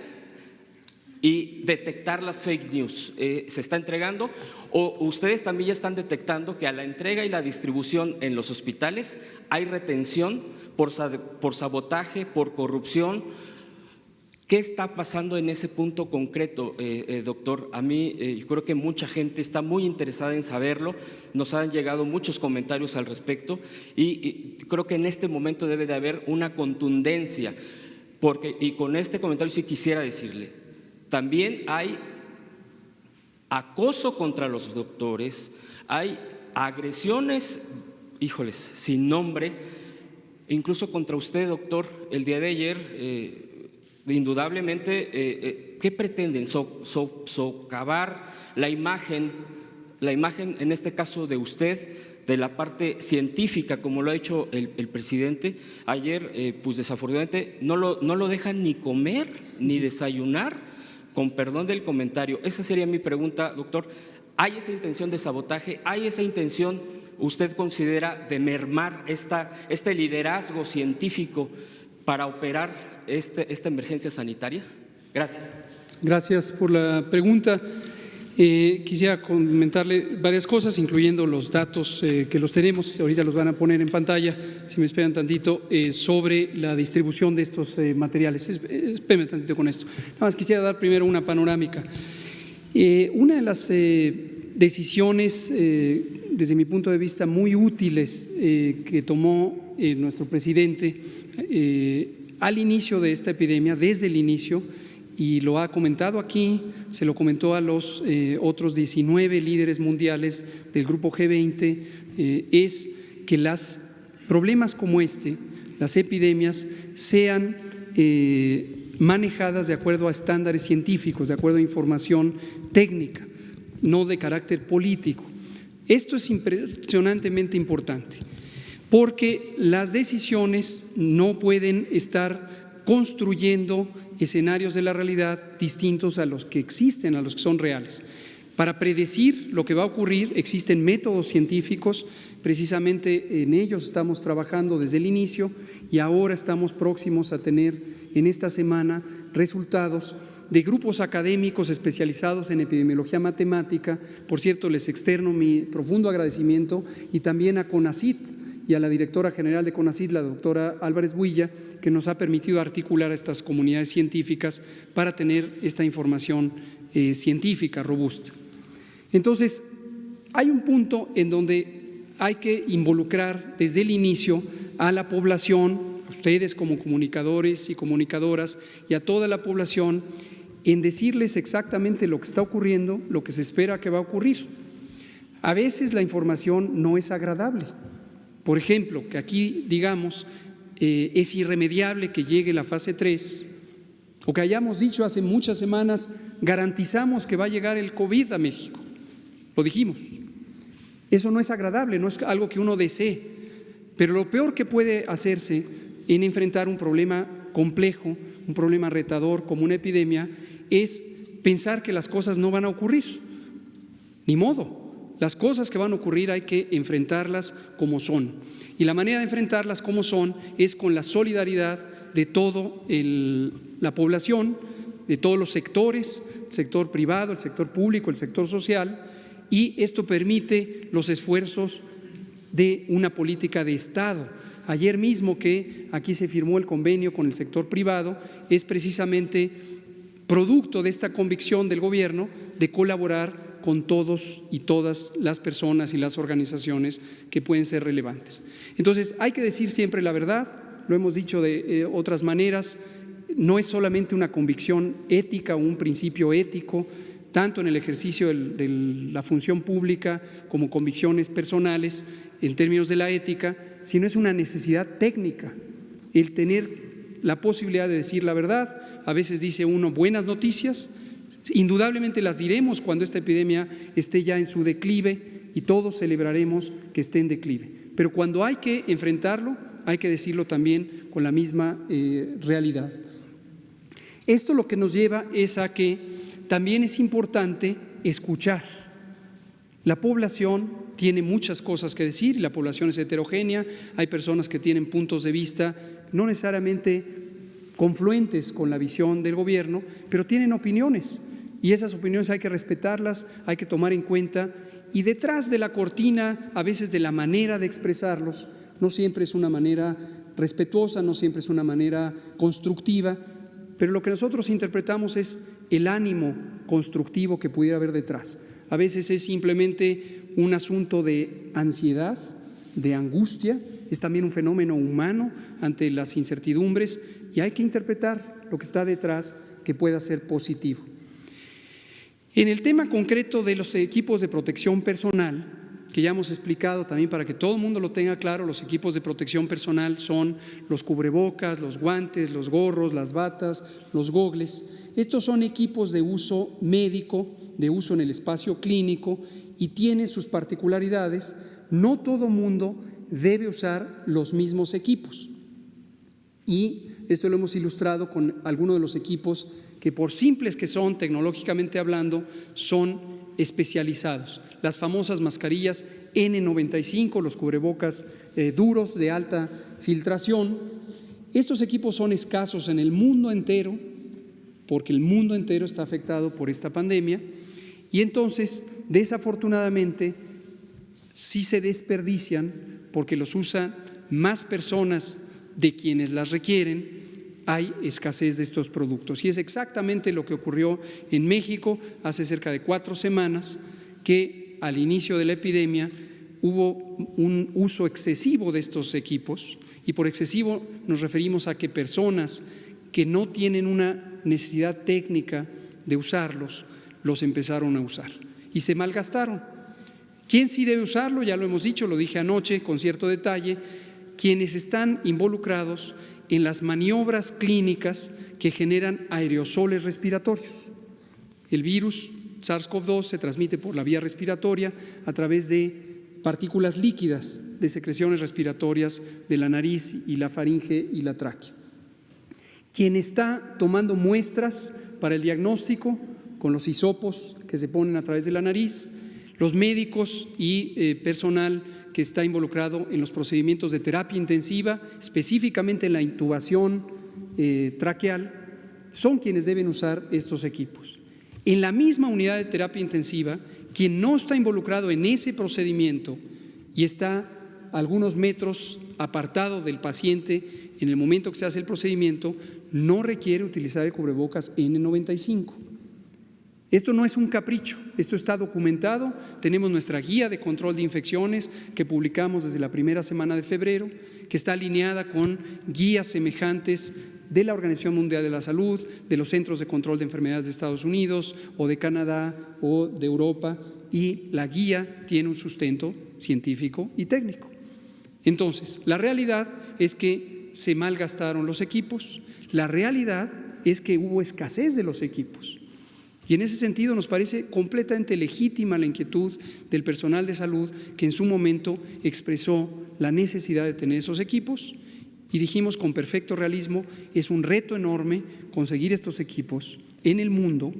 y detectar las fake news. ¿Se está entregando o ustedes también ya están detectando que a la entrega y la distribución en los hospitales hay retención por sabotaje, por corrupción? ¿Qué está pasando en ese punto concreto, doctor? A mí yo creo que mucha gente está muy interesada en saberlo, nos han llegado muchos comentarios al respecto y creo que en este momento debe de haber una contundencia, y con este comentario sí quisiera decirle, también hay acoso contra los doctores, hay agresiones, híjoles, sin nombre, incluso contra usted, doctor. El día de ayer, indudablemente, ¿qué pretenden? Socavar la imagen, en este caso de usted, de la parte científica, como lo ha hecho el presidente. Ayer, pues desafortunadamente, no lo dejan ni comer ni desayunar, con perdón del comentario. Esa sería mi pregunta, doctor. ¿Hay esa intención de sabotaje? ¿Hay esa intención, usted considera, de mermar este liderazgo científico para operar esta emergencia sanitaria? Gracias. Gracias por la pregunta. Quisiera comentarle varias cosas, incluyendo los datos que los tenemos, ahorita los van a poner en pantalla, si me esperan tantito, sobre la distribución de estos materiales. Espérenme tantito con esto. Nada más quisiera dar primero una panorámica. Una de las decisiones, desde mi punto de vista, muy útiles que tomó nuestro presidente al inicio de esta epidemia, desde el inicio, y lo ha comentado aquí, se lo comentó a los otros 19 líderes mundiales del grupo G20, es que los problemas como las epidemias, sean manejadas de acuerdo a estándares científicos, de acuerdo a información técnica, no de carácter político. Esto es impresionantemente importante, porque las decisiones no pueden estar construyendo escenarios de la realidad distintos a los que existen, a los que son reales. Para predecir lo que va a ocurrir existen métodos científicos, precisamente en ellos estamos trabajando desde el inicio y ahora estamos próximos a tener en esta semana resultados de grupos académicos especializados en epidemiología matemática. Por cierto, les externo mi profundo agradecimiento y también a CONACYT y a la directora general de CONACYT, la doctora Álvarez Builla, que nos ha permitido articular a estas comunidades científicas para tener esta información científica robusta. Entonces, hay un punto en donde hay que involucrar desde el inicio a la población, a ustedes como comunicadores y comunicadoras y a toda la población, en decirles exactamente lo que está ocurriendo, lo que se espera que va a ocurrir. A veces la información no es agradable. Por ejemplo, que aquí digamos es irremediable que llegue la fase 3, o que hayamos dicho hace muchas semanas, garantizamos que va a llegar el COVID a México. Lo dijimos. Eso no es agradable, no es algo que uno desee, pero lo peor que puede hacerse en enfrentar un problema complejo, un problema retador como una epidemia, es pensar que las cosas no van a ocurrir. Ni modo, las cosas que van a ocurrir hay que enfrentarlas como son. Y la manera de enfrentarlas como son es con la solidaridad de toda la población, de todos los sectores, el sector privado, el sector público, el sector social, y esto permite los esfuerzos de una política de Estado. Ayer mismo que aquí se firmó el convenio con el sector privado, es precisamente producto de esta convicción del gobierno de colaborar con todos y todas las personas y las organizaciones que pueden ser relevantes. Entonces, hay que decir siempre la verdad, lo hemos dicho de otras maneras, no es solamente una convicción ética o un principio ético, tanto en el ejercicio de la función pública como convicciones personales en términos de la ética, sino es una necesidad técnica, el tener la posibilidad de decir la verdad. A veces dice uno buenas noticias, indudablemente las diremos cuando esta epidemia esté ya en su declive y todos celebraremos que esté en declive, pero cuando hay que enfrentarlo, hay que decirlo también con la misma realidad. Esto lo que nos lleva es a que también es importante escuchar. La población tiene muchas cosas que decir y la población es heterogénea, hay personas que tienen puntos de vista no necesariamente confluentes con la visión del gobierno, pero tienen opiniones y esas opiniones hay que respetarlas, hay que tomar en cuenta, y detrás de la cortina, a veces de la manera de expresarlos, no siempre es una manera respetuosa, no siempre es una manera constructiva, pero lo que nosotros interpretamos es el ánimo constructivo que pudiera haber detrás. A veces es simplemente un asunto de ansiedad, de angustia, es también un fenómeno humano ante las incertidumbres y hay que interpretar lo que está detrás que pueda ser positivo. En el tema concreto de los equipos de protección personal, que ya hemos explicado también para que todo el mundo lo tenga claro, los equipos de protección personal son los cubrebocas, los guantes, los gorros, las batas, los gogles. Estos son equipos de uso médico, de uso en el espacio clínico y tienen sus particularidades. No todo mundo debe usar los mismos equipos. Y esto lo hemos ilustrado con algunos de los equipos que, por simples que son tecnológicamente hablando, son especializados. Las famosas mascarillas N95, los cubrebocas duros de alta filtración. Estos equipos son escasos en el mundo entero porque el mundo entero está afectado por esta pandemia y entonces desafortunadamente sí se desperdician porque los usan más personas de quienes las requieren. Hay escasez de estos productos y es exactamente lo que ocurrió en México hace cerca de 4 semanas, que al inicio de la epidemia hubo un uso excesivo de estos equipos, y por excesivo nos referimos a que personas que no tienen una necesidad técnica de usarlos, los empezaron a usar y se malgastaron. ¿Quién sí debe usarlo? Ya lo hemos dicho, lo dije anoche con cierto detalle, quienes están involucrados en las maniobras clínicas que generan aerosoles respiratorios. El virus SARS-CoV-2 se transmite por la vía respiratoria a través de partículas líquidas de secreciones respiratorias de la nariz y la faringe y la tráquea. Quien está tomando muestras para el diagnóstico con los hisopos que se ponen a través de la nariz, los médicos y personal que está involucrado en los procedimientos de terapia intensiva, específicamente en la intubación traqueal, son quienes deben usar estos equipos. En la misma unidad de terapia intensiva, quien no está involucrado en ese procedimiento y está a algunos metros apartado del paciente en el momento que se hace el procedimiento, no requiere utilizar el cubrebocas N95. Esto no es un capricho, esto está documentado. Tenemos nuestra guía de control de infecciones que publicamos desde la primera semana de febrero, que está alineada con guías semejantes de la Organización Mundial de la Salud, de los Centros de Control de Enfermedades de Estados Unidos o de Canadá o de Europa, y la guía tiene un sustento científico y técnico. Entonces, la realidad es que se malgastaron los equipos, la realidad es que hubo escasez de los equipos. Y en ese sentido nos parece completamente legítima la inquietud del personal de salud que en su momento expresó la necesidad de tener esos equipos, y dijimos con perfecto realismo, es un reto enorme conseguir estos equipos en el mundo,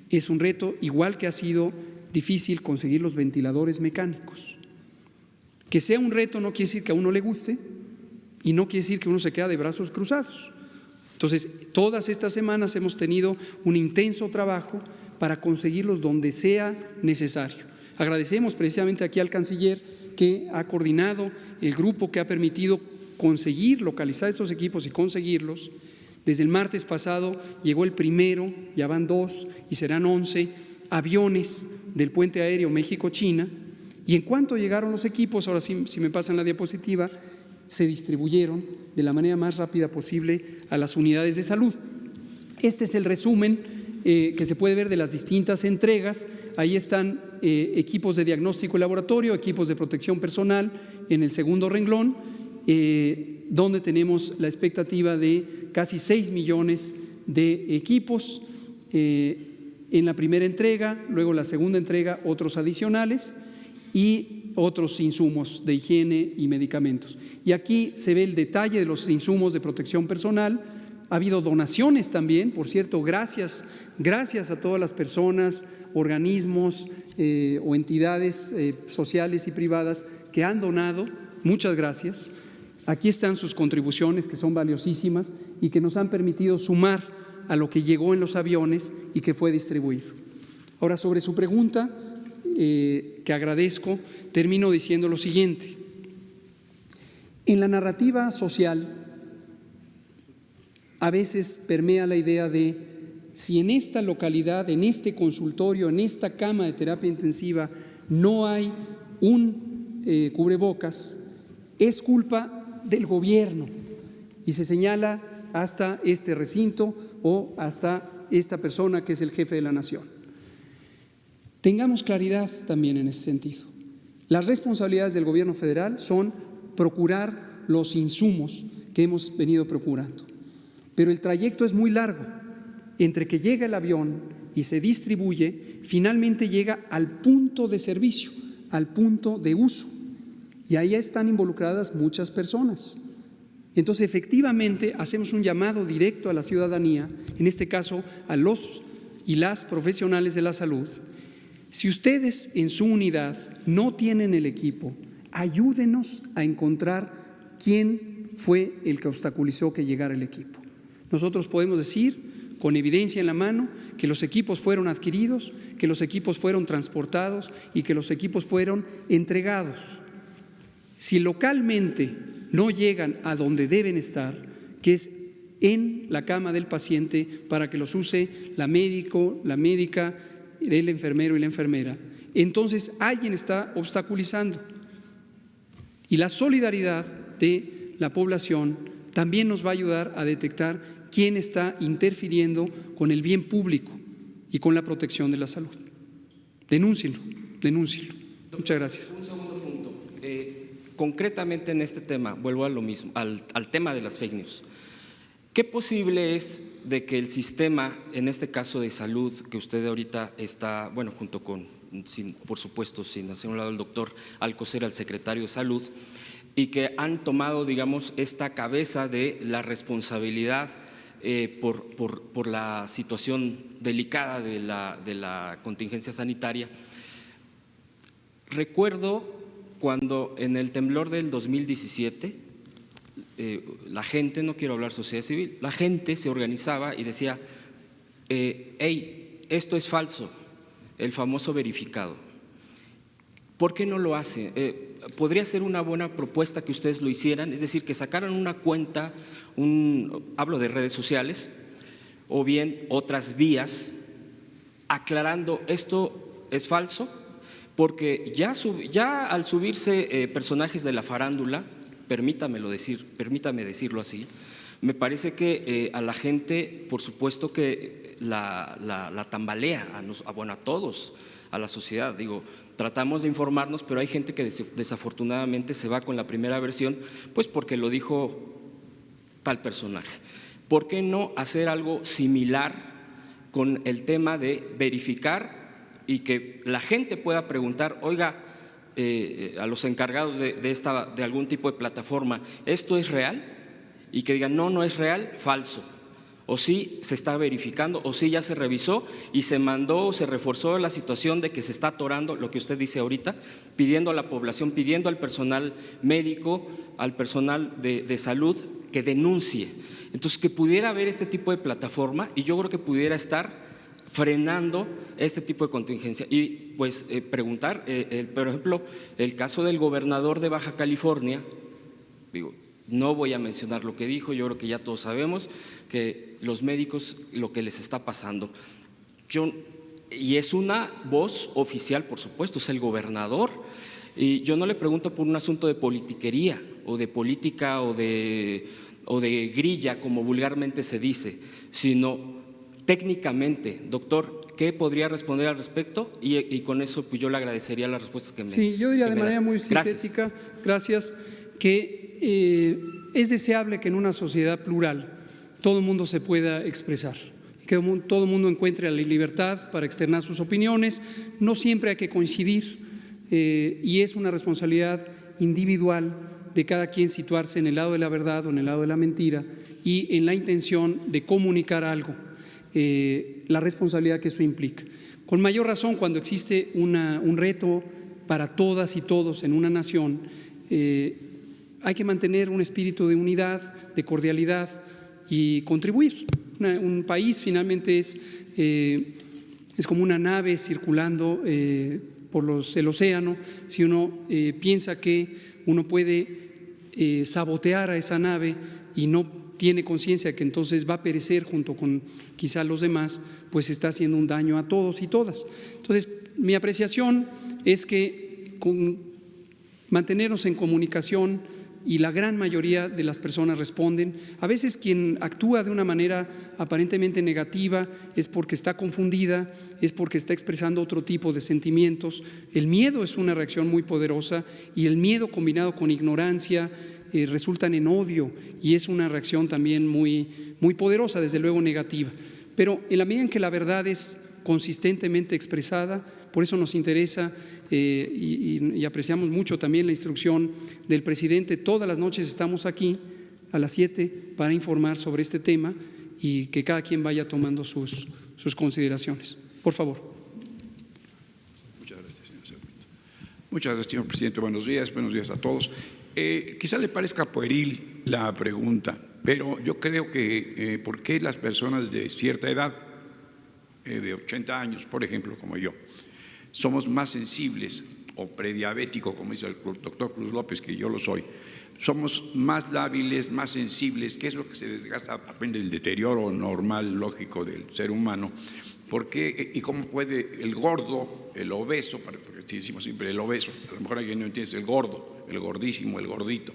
es un reto igual que ha sido difícil conseguir los ventiladores mecánicos. Que sea un reto no quiere decir que a uno le guste y no quiere decir que uno se queda de brazos cruzados. Entonces, todas estas semanas hemos tenido un intenso trabajo para conseguirlos donde sea necesario. Agradecemos precisamente aquí al canciller que ha coordinado el grupo que ha permitido conseguir localizar estos equipos y conseguirlos. Desde el martes pasado llegó el primero, ya van 2 y serán 11 aviones del puente aéreo México-China, y en cuanto llegaron los equipos, ahora sí, si me pasan la diapositiva, se distribuyeron de la manera más rápida posible a las unidades de salud. Este es el resumen que se puede ver de las distintas entregas. Ahí están equipos de diagnóstico y laboratorio, equipos de protección personal en el segundo renglón, donde tenemos la expectativa de casi 6 millones de equipos en la primera entrega, luego la segunda entrega otros adicionales y otros insumos de higiene y medicamentos. Y aquí se ve el detalle de los insumos de protección personal. Ha habido donaciones también, por cierto, gracias a todas las personas, organismos o entidades sociales y privadas que han donado, muchas gracias. Aquí están sus contribuciones, que son valiosísimas y que nos han permitido sumar a lo que llegó en los aviones y que fue distribuido. Ahora, sobre su pregunta, que agradezco, termino diciendo lo siguiente. En la narrativa social a veces permea la idea de si en esta localidad, en este consultorio, en esta cama de terapia intensiva no hay un cubrebocas, es culpa del gobierno, y se señala hasta este recinto o hasta esta persona que es el jefe de la nación. Tengamos claridad también en ese sentido. Las responsabilidades del gobierno federal son procurar los insumos que hemos venido procurando, pero el trayecto es muy largo. Entre que llega el avión y se distribuye, finalmente llega al punto de servicio, al punto de uso, y ahí están involucradas muchas personas. Entonces, efectivamente, hacemos un llamado directo a la ciudadanía, en este caso a los y las profesionales de la salud. Si ustedes en su unidad no tienen el equipo, ayúdenos a encontrar quién fue el que obstaculizó que llegara el equipo. Nosotros podemos decir, con evidencia en la mano, que los equipos fueron adquiridos, que los equipos fueron transportados y que los equipos fueron entregados. Si localmente no llegan a donde deben estar, que es en la cama del paciente para que los use la médica, el enfermero y la enfermera, entonces alguien está obstaculizando. Y la solidaridad de la población también nos va a ayudar a detectar quién está interfiriendo con el bien público y con la protección de la salud. Denúncienlo. Muchas gracias. Un segundo punto. Concretamente en este tema, vuelvo a lo mismo, al tema de las fake news. ¿Qué posible es de que el sistema, en este caso de salud, que usted ahorita está, bueno, junto con, por supuesto, sin hacer un lado el doctor Alcocer, al secretario de Salud, y que han tomado, digamos, esta cabeza de la responsabilidad por la situación delicada de la contingencia sanitaria. Recuerdo cuando en el temblor del 2017, la gente, no quiero hablar sociedad civil, la gente se organizaba y decía, hey, esto es falso, el famoso verificado. ¿Por qué no lo hace? Podría ser una buena propuesta que ustedes lo hicieran, es decir, que sacaran una cuenta, hablo de redes sociales, o bien otras vías, aclarando esto es falso, porque ya al subirse personajes de la farándula, permítame decirlo así, me parece que a la gente, por supuesto que la tambalea, a todos, a la sociedad. Digo, tratamos de informarnos, pero hay gente que desafortunadamente se va con la primera versión, pues porque lo dijo tal personaje. ¿Por qué no hacer algo similar con el tema de verificar y que la gente pueda preguntar, oiga, a los encargados de algún tipo de plataforma, ¿esto es real? Y que digan, no es real, falso. O sí se está verificando, o sí ya se revisó y se mandó o se reforzó la situación de que se está atorando, lo que usted dice ahorita, pidiendo a la población, pidiendo al personal médico, al personal de salud que denuncie. Entonces, que pudiera haber este tipo de plataforma y yo creo que pudiera estar frenando este tipo de contingencia. Y pues preguntar, por ejemplo, el caso del gobernador de Baja California, digo, no voy a mencionar lo que dijo, yo creo que ya todos sabemos que los médicos lo que les está pasando. Y es una voz oficial, por supuesto, es el gobernador. Y yo no le pregunto por un asunto de politiquería o de política o de grilla, como vulgarmente se dice, sino técnicamente. Doctor, ¿qué podría responder al respecto? Y con eso pues yo le agradecería las respuestas que me Sí, yo diría de manera muy Gracias. sintética, gracias, que es deseable que en una sociedad plural todo el mundo se pueda expresar, que todo el mundo encuentre la libertad para externar sus opiniones. No siempre hay que coincidir y es una responsabilidad individual de cada quien situarse en el lado de la verdad o en el lado de la mentira y en la intención de comunicar algo, la responsabilidad que eso implica. Con mayor razón cuando existe un reto para todas y todos en una nación, hay que mantener un espíritu de unidad, de cordialidad y contribuir. Un país finalmente es como una nave circulando por el océano. Si uno piensa que uno puede sabotear a esa nave y no tiene conciencia que entonces va a perecer junto con quizá los demás, pues está haciendo un daño a todos y todas. Entonces, mi apreciación es que mantenernos en comunicación, y la gran mayoría de las personas responden. A veces quien actúa de una manera aparentemente negativa es porque está confundida, es porque está expresando otro tipo de sentimientos. El miedo es una reacción muy poderosa y el miedo combinado con ignorancia resultan en odio y es una reacción también muy, muy poderosa, desde luego negativa. Pero en la medida en que la verdad es consistentemente expresada, por eso nos interesa y apreciamos mucho también la instrucción del presidente. Todas las noches estamos aquí a las 7 para informar sobre este tema y que cada quien vaya tomando sus consideraciones. Por favor. Muchas gracias, señor Sarmiento. Muchas gracias, señor presidente. Buenos días a todos. Quizá le parezca pueril la pregunta, pero yo creo que ¿por qué las personas de cierta edad, de 80 años, por ejemplo, como yo, somos más sensibles o prediabéticos, como dice el doctor Cruz López, que yo lo soy, somos más lábiles, más sensibles? ¿Qué es lo que se desgasta? Aprende el deterioro normal, lógico del ser humano. ¿Por qué? ¿Y cómo puede el gordo, el obeso, porque si decimos siempre el obeso, a lo mejor alguien no entiende, el gordo, el gordísimo, el gordito,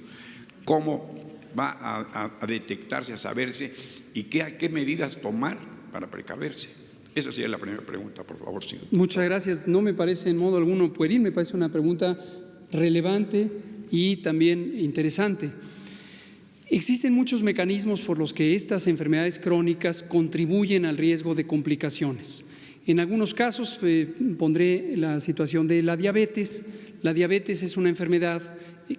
cómo va a detectarse, a saberse y qué medidas tomar para precaverse? Esa sería la primera pregunta, por favor, señor. Muchas gracias. No me parece en modo alguno pueril, me parece una pregunta relevante y también interesante. Existen muchos mecanismos por los que estas enfermedades crónicas contribuyen al riesgo de complicaciones. En algunos casos pondré la situación de la diabetes La diabetes es una enfermedad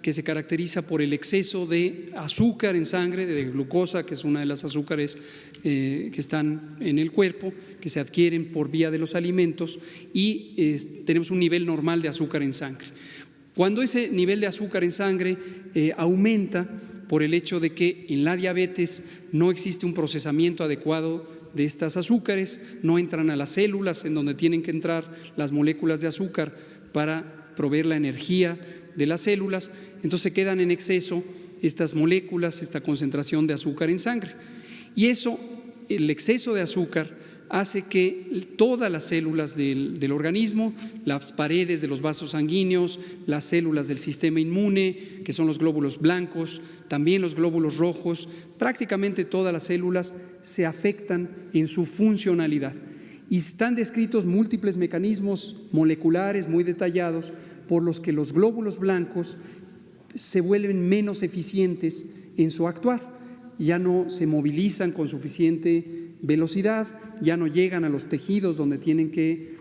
que se caracteriza por el exceso de azúcar en sangre, de glucosa, que es una de las azúcares que están en el cuerpo, que se adquieren por vía de los alimentos, y tenemos un nivel normal de azúcar en sangre. Cuando ese nivel de azúcar en sangre aumenta por el hecho de que en la diabetes no existe un procesamiento adecuado de estas azúcares, no entran a las células en donde tienen que entrar las moléculas de azúcar para proveer la energía de las células, entonces quedan en exceso estas moléculas, esta concentración de azúcar en sangre. Y eso, el exceso de azúcar, hace que todas las células del organismo, las paredes de los vasos sanguíneos, las células del sistema inmune, que son los glóbulos blancos, también los glóbulos rojos, prácticamente todas las células se afectan en su funcionalidad. Y están descritos múltiples mecanismos moleculares muy detallados por los que los glóbulos blancos se vuelven menos eficientes en su actuar. Ya no se movilizan con suficiente velocidad, ya no llegan a los tejidos donde tienen que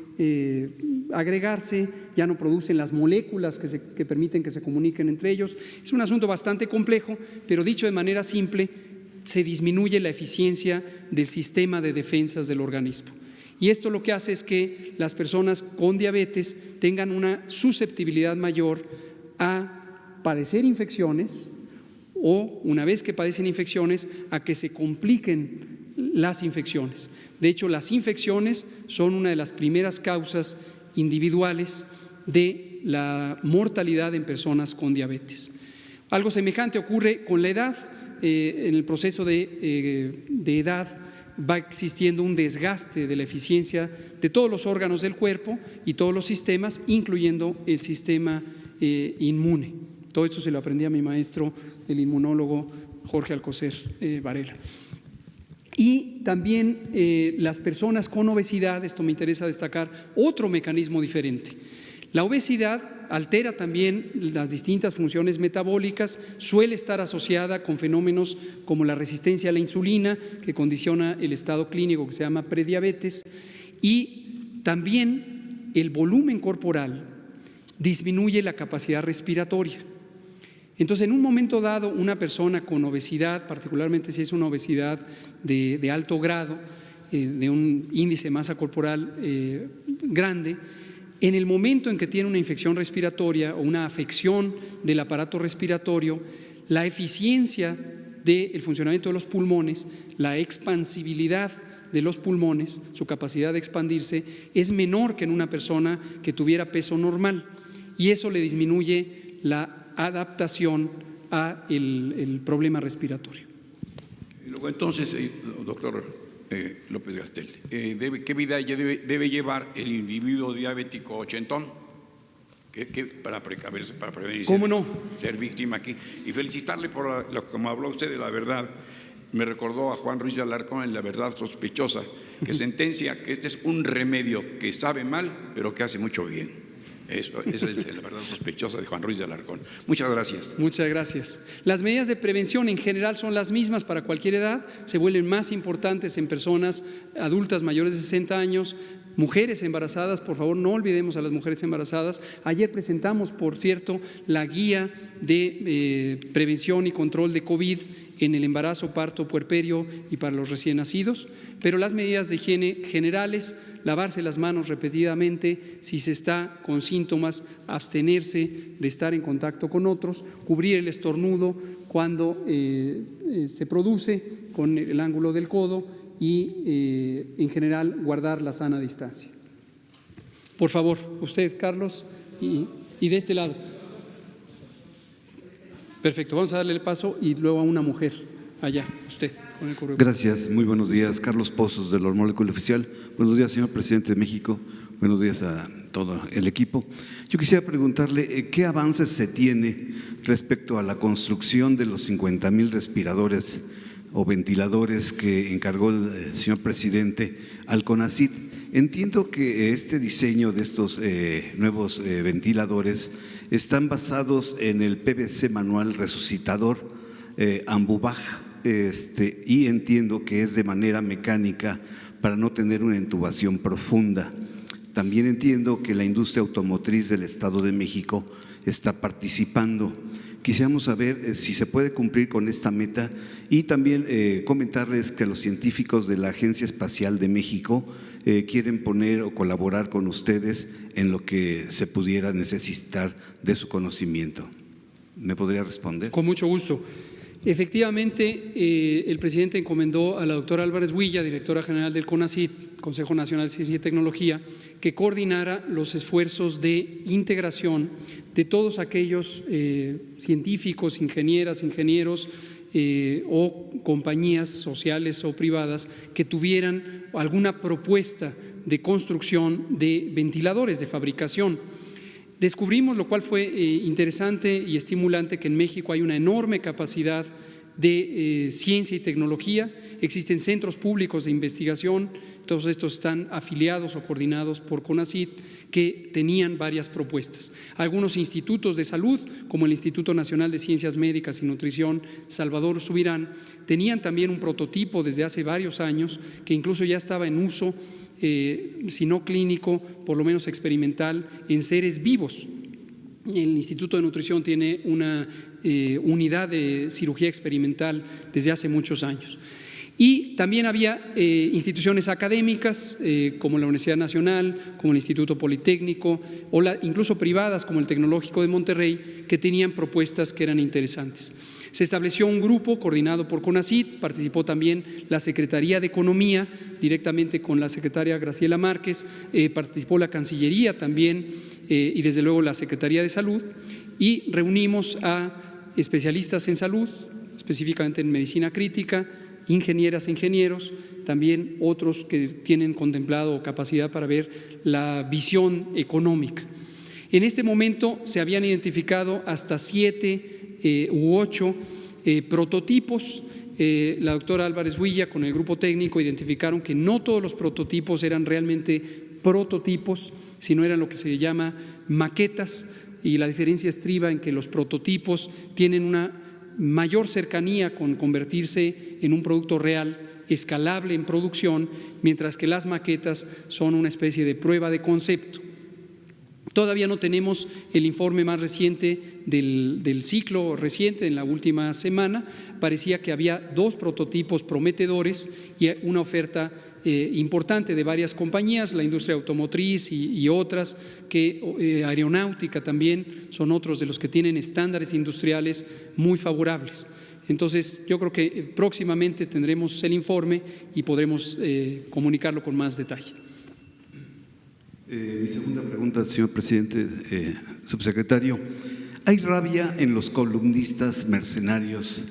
agregarse, ya no producen las moléculas que permiten que se comuniquen entre ellos. Es un asunto bastante complejo, pero dicho de manera simple, se disminuye la eficiencia del sistema de defensas del organismo. Y esto lo que hace es que las personas con diabetes tengan una susceptibilidad mayor a padecer infecciones o, una vez que padecen infecciones, a que se compliquen las infecciones. De hecho, las infecciones son una de las primeras causas individuales de la mortalidad en personas con diabetes. Algo semejante ocurre con la edad. En el proceso de edad va existiendo un desgaste de la eficiencia de todos los órganos del cuerpo y todos los sistemas, incluyendo el sistema inmune. Todo esto se lo aprendí a mi maestro, el inmunólogo Jorge Alcocer Varela. Y también las personas con obesidad, esto me interesa destacar, otro mecanismo diferente. La obesidad altera también las distintas funciones metabólicas, suele estar asociada con fenómenos como la resistencia a la insulina, que condiciona el estado clínico que se llama prediabetes, y también el volumen corporal disminuye la capacidad respiratoria. Entonces, en un momento dado, una persona con obesidad, particularmente si es una obesidad de alto grado, de un índice de masa corporal grande, en el momento en que tiene una infección respiratoria o una afección del aparato respiratorio, la eficiencia del funcionamiento de los pulmones, la expansibilidad de los pulmones, su capacidad de expandirse, es menor que en una persona que tuviera peso normal, y eso le disminuye la adaptación a el problema respiratorio. Luego, entonces, doctor López-Gatell, ¿qué vida debe llevar el individuo diabético ochentón para precaverse, para prevenir ser víctima aquí? Y felicitarle por como habló usted de la verdad. Me recordó a Juan Ruiz de Alarcón en La verdad sospechosa, que sentencia que este es un remedio que sabe mal, pero que hace mucho bien. Eso es la verdad sospechosa de Juan Ruiz de Alarcón. Muchas gracias. Muchas gracias. Las medidas de prevención en general son las mismas para cualquier edad, se vuelven más importantes en personas adultas mayores de 60 años, mujeres embarazadas. Por favor, no olvidemos a las mujeres embarazadas. Ayer presentamos, por cierto, la guía de prevención y control de COVID en el embarazo, parto, puerperio y para los recién nacidos, pero las medidas de higiene generales, lavarse las manos repetidamente, si se está con síntomas, abstenerse de estar en contacto con otros, cubrir el estornudo cuando se produce con el ángulo del codo y en general guardar la sana distancia. Por favor, usted, Carlos, y de este lado. Perfecto, vamos a darle el paso y luego a una mujer allá, usted. Con el Gracias, muy buenos días. Carlos Pozos, de la Molécula Oficial. Buenos días, señor presidente de México. Buenos días a todo el equipo. Yo quisiera preguntarle qué avances se tiene respecto a la construcción de los 50,000 respiradores o ventiladores que encargó el señor presidente al CONACYT. Entiendo que este diseño de estos nuevos ventiladores están basados en el PVC manual resucitador Ambubaj, y entiendo que es de manera mecánica para no tener una intubación profunda. También entiendo que la industria automotriz del Estado de México está participando. Quisiéramos saber si se puede cumplir con esta meta y también comentarles que los científicos de la Agencia Espacial de México quieren poner o colaborar con ustedes en lo que se pudiera necesitar de su conocimiento. ¿Me podría responder? Con mucho gusto. Efectivamente, el presidente encomendó a la doctora Álvarez Huilla, directora general del CONACYT, Consejo Nacional de Ciencia y Tecnología, que coordinara los esfuerzos de integración de todos aquellos científicos, ingenieras, ingenieros o compañías sociales o privadas que tuvieran alguna propuesta de construcción de ventiladores, de fabricación. Descubrimos, lo cual fue interesante y estimulante, que en México hay una enorme capacidad de ciencia y tecnología. Existen centros públicos de investigación, todos estos están afiliados o coordinados por CONACYT, que tenían varias propuestas. Algunos institutos de salud, como el Instituto Nacional de Ciencias Médicas y Nutrición Salvador Subirán, tenían también un prototipo desde hace varios años que incluso ya estaba en uso, si no clínico, por lo menos experimental, en seres vivos. El Instituto de Nutrición tiene una unidad de cirugía experimental desde hace muchos años. Y también había instituciones académicas como la Universidad Nacional, como el Instituto Politécnico, o incluso privadas como el Tecnológico de Monterrey, que tenían propuestas que eran interesantes. Se estableció un grupo coordinado por CONACYT, participó también la Secretaría de Economía, directamente con la secretaria Graciela Márquez, participó la Cancillería también y desde luego la Secretaría de Salud, y reunimos a especialistas en salud, específicamente en medicina crítica, ingenieras e ingenieros, también otros que tienen contemplado capacidad para ver la visión económica. En este momento se habían identificado hasta 7 u 8 prototipos. La doctora Álvarez Huilla con el grupo técnico identificaron que no todos los prototipos eran realmente prototipos, sino eran lo que se llama maquetas, y la diferencia estriba en que los prototipos tienen una mayor cercanía con convertirse en un producto real, escalable en producción, mientras que las maquetas son una especie de prueba de concepto. Todavía no tenemos el informe más reciente del ciclo reciente, en la última semana. Parecía que había 2 prototipos prometedores y una oferta importante de varias compañías, la industria automotriz y otras, que aeronáutica también son otros de los que tienen estándares industriales muy favorables. Entonces, yo creo que próximamente tendremos el informe y podremos comunicarlo con más detalle. Mi segunda pregunta, señor presidente, subsecretario. ¿Hay rabia en los columnistas mercenarios?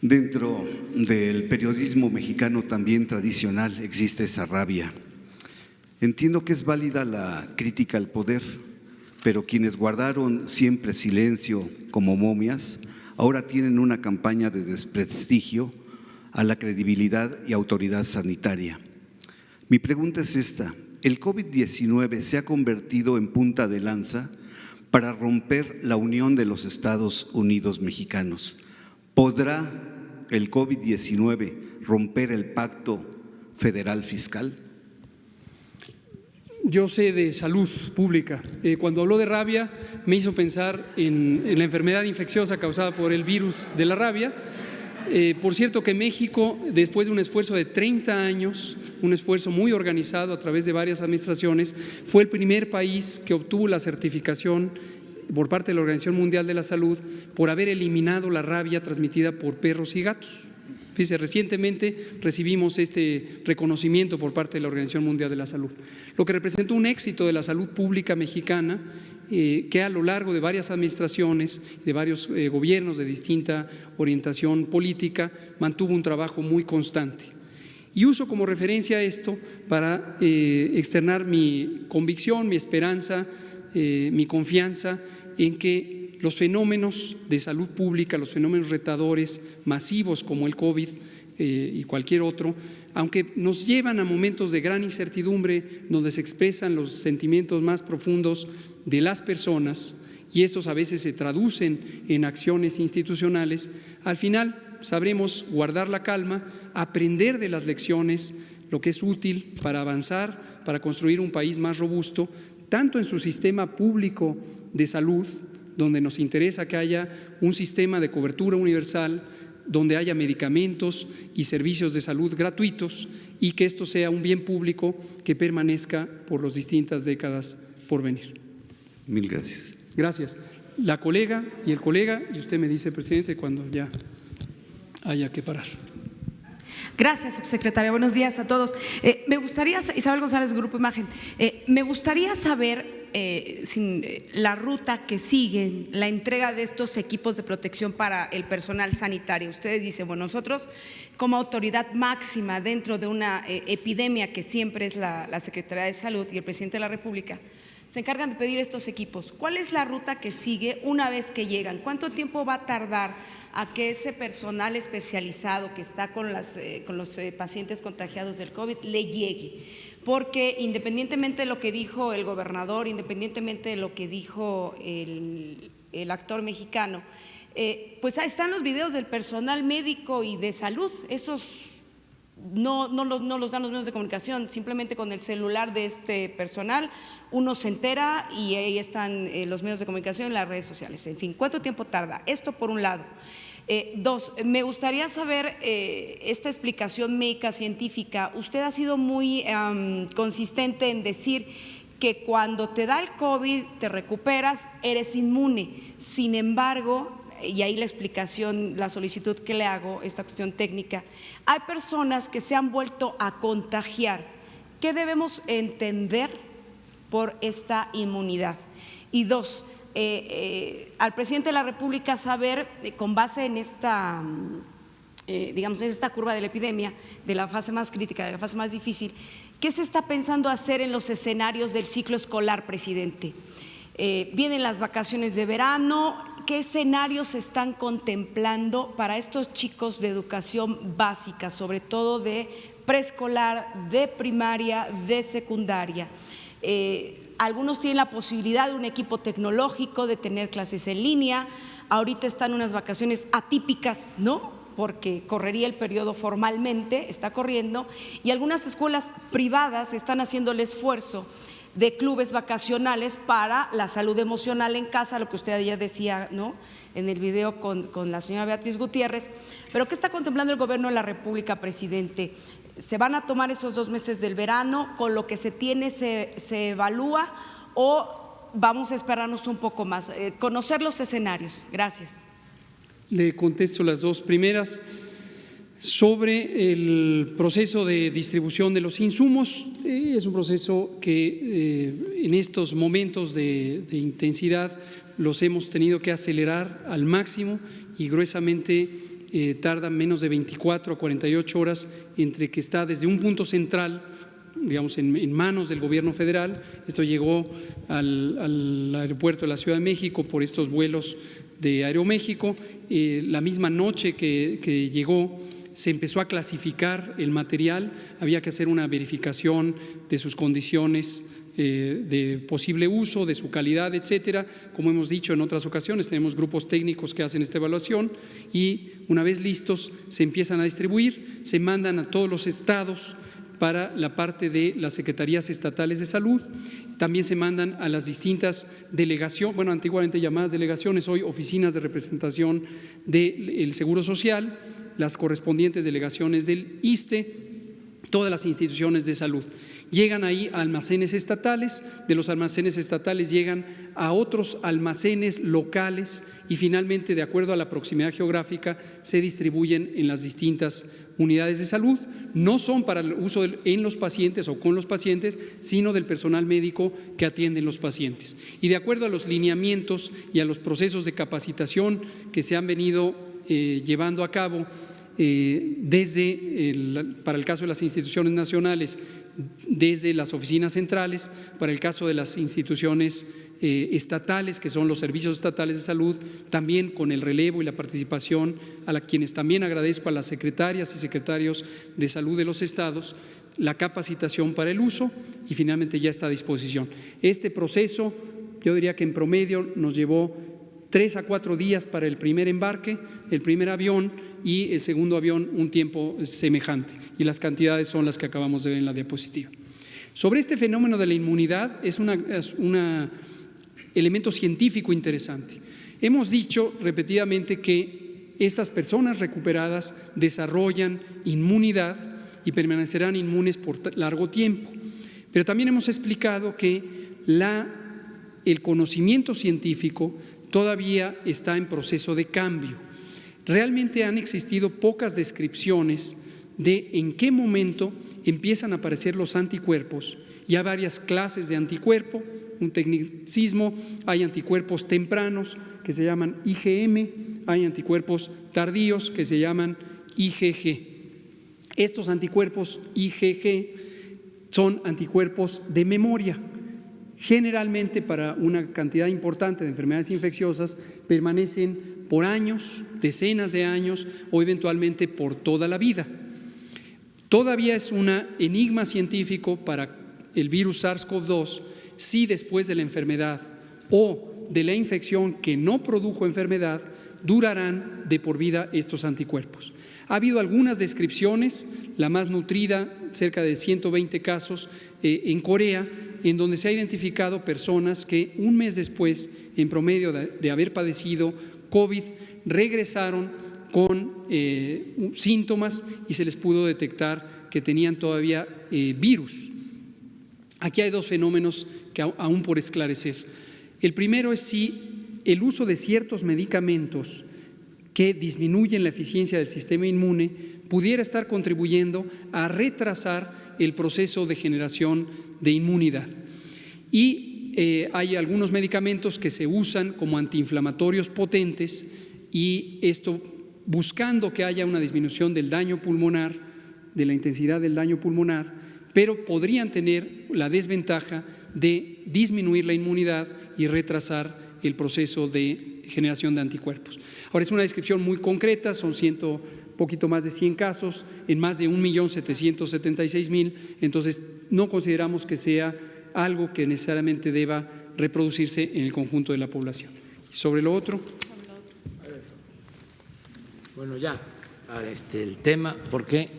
Dentro del periodismo mexicano también tradicional existe esa rabia. Entiendo que es válida la crítica al poder, pero quienes guardaron siempre silencio como momias, ahora tienen una campaña de desprestigio a la credibilidad y autoridad sanitaria. Mi pregunta es esta: ¿el COVID-19 se ha convertido en punta de lanza para romper la unión de los Estados Unidos mexicanos? ¿Podrá el COVID-19 romper el pacto federal fiscal? Yo sé de salud pública. Cuando habló de rabia me hizo pensar en la enfermedad infecciosa causada por el virus de la rabia. Por cierto que México, después de un esfuerzo de 30 años, un esfuerzo muy organizado a través de varias administraciones, fue el primer país que obtuvo la certificación por parte de la Organización Mundial de la Salud por haber eliminado la rabia transmitida por perros y gatos. Fíjese, recientemente recibimos este reconocimiento por parte de la Organización Mundial de la Salud, lo que representa un éxito de la salud pública mexicana, que a lo largo de varias administraciones, de varios gobiernos de distinta orientación política, mantuvo un trabajo muy constante. Y uso como referencia esto para externar mi convicción, mi esperanza, mi confianza en que los fenómenos de salud pública, los fenómenos retadores masivos como el COVID y cualquier otro, aunque nos llevan a momentos de gran incertidumbre donde se expresan los sentimientos más profundos de las personas, y estos a veces se traducen en acciones institucionales, al final sabremos guardar la calma, aprender de las lecciones, lo que es útil para avanzar, para construir un país más robusto, tanto en su sistema público de salud, donde nos interesa que haya un sistema de cobertura universal, donde haya medicamentos y servicios de salud gratuitos y que esto sea un bien público que permanezca por las distintas décadas por venir. Mil gracias. Gracias. La colega y el colega, y usted me dice, presidente, cuando ya haya que parar. Gracias, subsecretaria. Buenos días a todos. Me gustaría, Isabel González, Grupo Imagen, me gustaría saber la ruta que sigue la entrega de estos equipos de protección para el personal sanitario. Ustedes dicen, bueno, nosotros como autoridad máxima dentro de una epidemia que siempre es la Secretaría de Salud y el Presidente de la República, se encargan de pedir estos equipos. ¿Cuál es la ruta que sigue una vez que llegan? ¿Cuánto tiempo va a tardar a que ese personal especializado que está con los pacientes contagiados del COVID le llegue? Porque independientemente de lo que dijo el gobernador, independientemente de lo que dijo el actor mexicano, pues ahí están los videos del personal médico y de salud. Esos no los dan los medios de comunicación, simplemente con el celular de este personal uno se entera y ahí están los medios de comunicación en las redes sociales. En fin, ¿cuánto tiempo tarda? Esto por un lado. Dos, me gustaría saber esta explicación médica científica. Usted ha sido muy consistente en decir que cuando te da el COVID, te recuperas, eres inmune. Sin embargo, y ahí la explicación, la solicitud que le hago, esta cuestión técnica, hay personas que se han vuelto a contagiar. ¿Qué debemos entender por esta inmunidad? Y dos, al presidente de la República saber, con base en esta, digamos, en esta curva de la epidemia, de la fase más crítica, de la fase más difícil, ¿qué se está pensando hacer en los escenarios del ciclo escolar, presidente? Vienen las vacaciones de verano, ¿qué escenarios se están contemplando para estos chicos de educación básica, sobre todo de preescolar, de primaria, de secundaria? Algunos tienen la posibilidad de un equipo tecnológico, de tener clases en línea. Ahorita están unas vacaciones atípicas, ¿no? Porque correría el periodo formalmente, está corriendo, y algunas escuelas privadas están haciendo el esfuerzo de clubes vacacionales para la salud emocional en casa, lo que usted ya decía, ¿no?, en el video con la señora Beatriz Gutiérrez. Pero ¿qué está contemplando el Gobierno de la República, presidente? ¿Se van a tomar esos 2 meses del verano? ¿Con lo que se tiene se evalúa o vamos a esperarnos un poco más? Conocer los escenarios. Gracias. Le contesto las dos primeras. Sobre el proceso de distribución de los insumos, es un proceso que en estos momentos de intensidad los hemos tenido que acelerar al máximo y gruesamente tardan menos de 24 a 48 horas entre que está desde un punto central, digamos, en manos del gobierno federal. Esto llegó al aeropuerto de la Ciudad de México por estos vuelos de Aeroméxico. La misma noche que llegó, se empezó a clasificar el material, había que hacer una verificación de sus condiciones de posible uso, de su calidad, etcétera. Como hemos dicho en otras ocasiones, tenemos grupos técnicos que hacen esta evaluación y una vez listos se empiezan a distribuir, se mandan a todos los estados para la parte de las secretarías estatales de salud. También se mandan a las distintas delegaciones, bueno, antiguamente llamadas delegaciones, hoy oficinas de representación del Seguro Social, las correspondientes delegaciones del ISSSTE, todas las instituciones de salud. Llegan ahí a almacenes estatales, de los almacenes estatales llegan a otros almacenes locales y finalmente, de acuerdo a la proximidad geográfica, se distribuyen en las distintas unidades de salud. No son para el uso en los pacientes o con los pacientes, sino del personal médico que atienden los pacientes. Y de acuerdo a los lineamientos y a los procesos de capacitación que se han venido llevando a cabo, para el caso de las instituciones nacionales, desde las oficinas centrales, para el caso de las instituciones estatales, que son los servicios estatales de salud, también con el relevo y la participación a quienes también agradezco a las secretarias y secretarios de salud de los estados, la capacitación para el uso y finalmente ya está a disposición. Este proceso, yo diría que en promedio nos llevó 3 a 4 días para el primer embarque, el primer avión, y el segundo avión un tiempo semejante, y las cantidades son las que acabamos de ver en la diapositiva. Sobre este fenómeno de la inmunidad es un elemento científico interesante. Hemos dicho repetidamente que estas personas recuperadas desarrollan inmunidad y permanecerán inmunes por largo tiempo. Pero también hemos explicado que el conocimiento científico todavía está en proceso de cambio. Realmente han existido pocas descripciones de en qué momento empiezan a aparecer los anticuerpos. Y hay varias clases de anticuerpo, un tecnicismo, hay anticuerpos tempranos que se llaman IgM, hay anticuerpos tardíos que se llaman IgG. Estos anticuerpos IgG son anticuerpos de memoria. Generalmente para una cantidad importante de enfermedades infecciosas permanecen por años, decenas de años o eventualmente por toda la vida. Todavía es un enigma científico para el virus SARS-CoV-2 si después de la enfermedad o de la infección que no produjo enfermedad durarán de por vida estos anticuerpos. Ha habido algunas descripciones, la más nutrida, cerca de 120 casos en Corea, en donde se ha identificado personas que un mes después, en promedio de haber padecido COVID, regresaron con síntomas y se les pudo detectar que tenían todavía virus. Aquí hay dos fenómenos que aún por esclarecer. El primero es si el uso de ciertos medicamentos que disminuyen la eficiencia del sistema inmune pudiera estar contribuyendo a retrasar el proceso de generación de inmunidad. Y hay algunos medicamentos que se usan como antiinflamatorios potentes y esto buscando que haya una disminución del daño pulmonar, de la intensidad del daño pulmonar, pero podrían tener la desventaja de disminuir la inmunidad y retrasar el proceso de generación de anticuerpos. Ahora es una descripción muy concreta, son poquito más de 100 casos en más de 1.776.000, entonces no consideramos que sea algo que necesariamente deba reproducirse en el conjunto de la población. Sobre lo otro. Bueno, ya, el tema, porque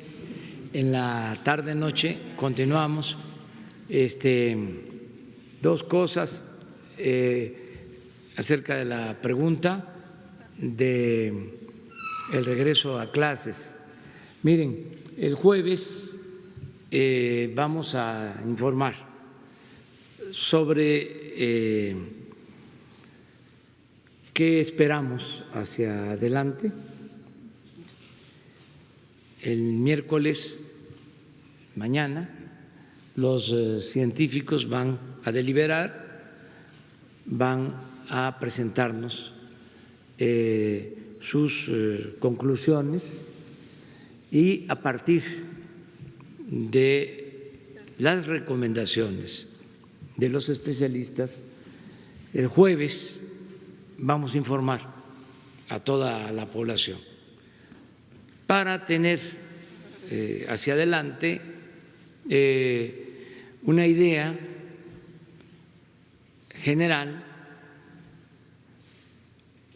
en la tarde-noche continuamos. Dos cosas acerca de la pregunta de el regreso a clases. Miren, el jueves vamos a informar sobre qué esperamos hacia adelante. El miércoles, mañana, los científicos van a deliberar, van a presentarnos sus conclusiones y a partir de las recomendaciones de los especialistas, el jueves vamos a informar a toda la población para tener hacia adelante una idea general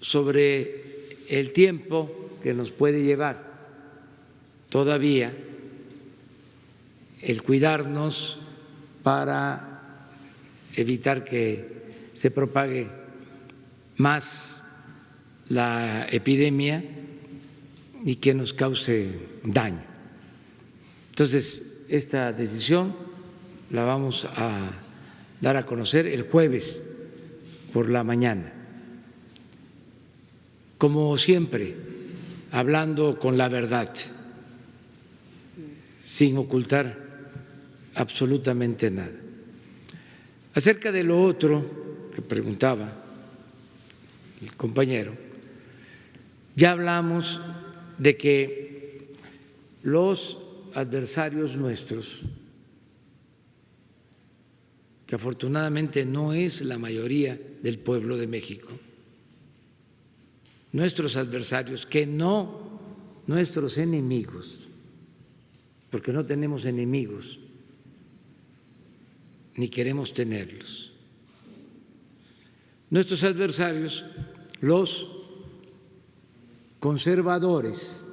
sobre el tiempo que nos puede llevar todavía el cuidarnos para evitar que se propague más la epidemia y que nos cause daño. Entonces, esta decisión la vamos a dar a conocer el jueves por la mañana. Como siempre, hablando con la verdad, sin ocultar absolutamente nada. Acerca de lo otro que preguntaba el compañero, ya hablamos de que los adversarios nuestros, que afortunadamente no es la mayoría del pueblo de México, nuestros adversarios, que no nuestros enemigos, porque no tenemos enemigos, ni queremos tenerlos. Nuestros adversarios, los conservadores,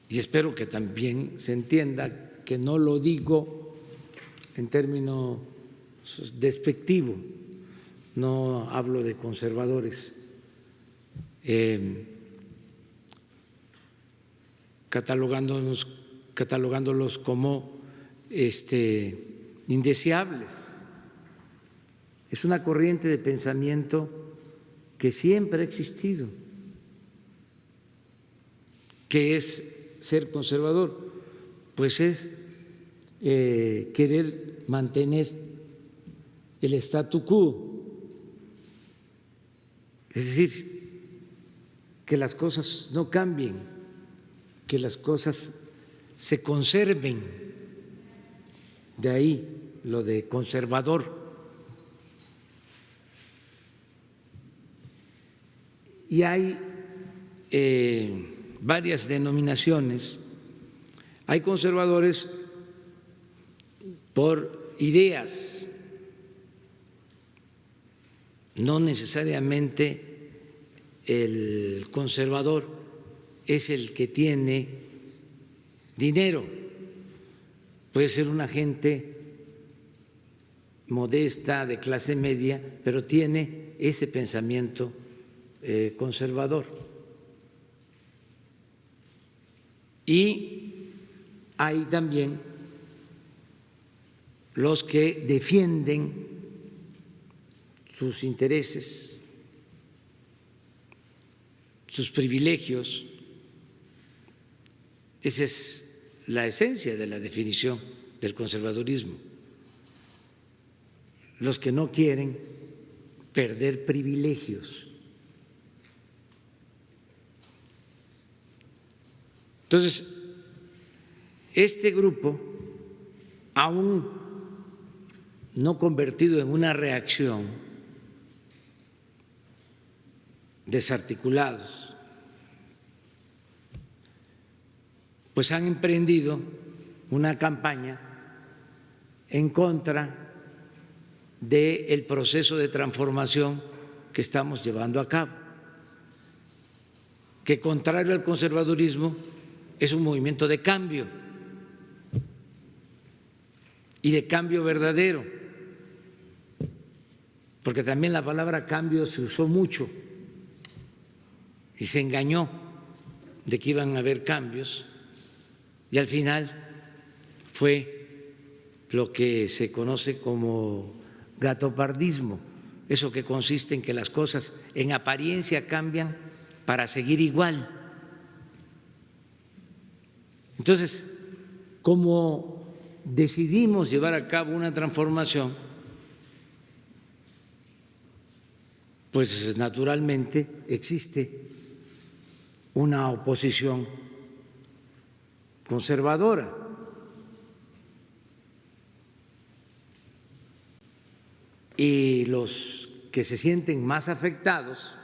y espero que también se entienda que no lo digo en términos despectivos, no hablo de conservadores, catalogándolos como indeseables. Es una corriente de pensamiento que siempre ha existido, que es ser conservador, pues es querer mantener el statu quo, es decir, que las cosas no cambien, que las cosas se conserven, de ahí lo de conservador. Y hay varias denominaciones. Hay conservadores por ideas, no necesariamente el conservador es el que tiene dinero, puede ser una gente modesta, de clase media, pero tiene ese pensamiento conservador. Y hay también los que defienden sus intereses, sus privilegios. Esa es la esencia de la definición del conservadurismo. Los que no quieren perder privilegios. Entonces, este grupo, aún no convertido en una reacción, desarticulados, pues han emprendido una campaña en contra del proceso de transformación que estamos llevando a cabo, que contrario al conservadurismo es un movimiento de cambio y de cambio verdadero, porque también la palabra cambio se usó mucho y se engañó de que iban a haber cambios y al final fue lo que se conoce como gatopardismo, eso que consiste en que las cosas en apariencia cambian para seguir igual. Entonces, como decidimos llevar a cabo una transformación, pues naturalmente existe una oposición conservadora. Y los que se sienten más afectados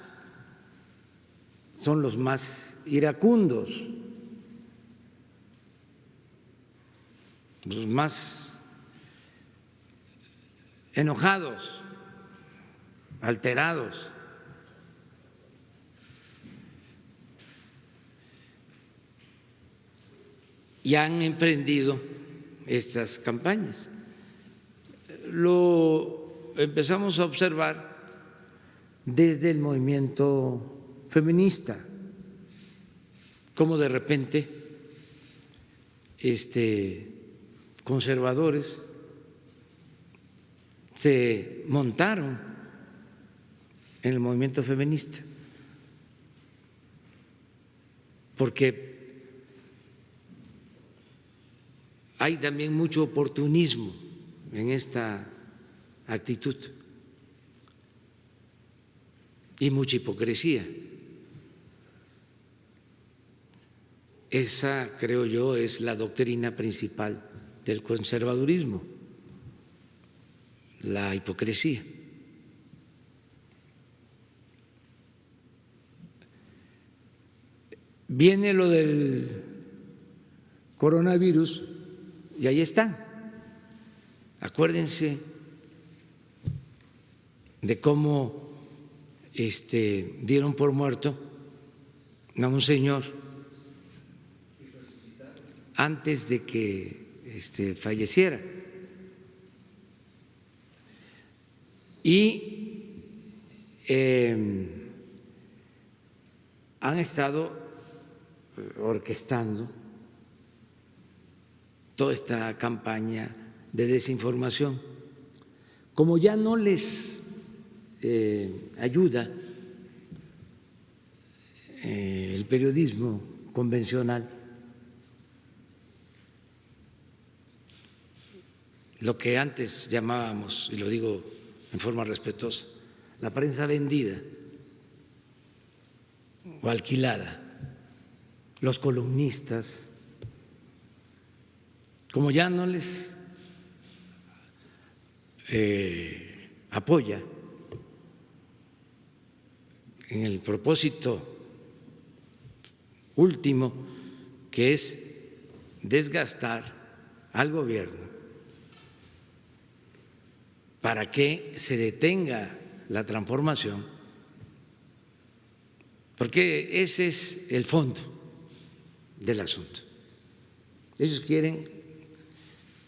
son los más iracundos, los más enojados, alterados. Y han emprendido estas campañas. Lo empezamos a observar desde el movimiento feminista, cómo de repente conservadores se montaron en el movimiento feminista, porque hay también mucho oportunismo en esta actitud y mucha hipocresía. Esa, creo yo, es la doctrina principal del conservadurismo, la hipocresía. Viene lo del coronavirus y ahí están. Acuérdense de cómo dieron por muerto a un señor antes de que falleciera. Y han estado orquestando toda esta campaña de desinformación. Como ya no les ayuda el periodismo convencional, lo que antes llamábamos, y lo digo en forma respetuosa, la prensa vendida o alquilada, los columnistas, como ya no les apoya en el propósito último, que es desgastar al gobierno para que se detenga la transformación, porque ese es el fondo del asunto. Ellos quieren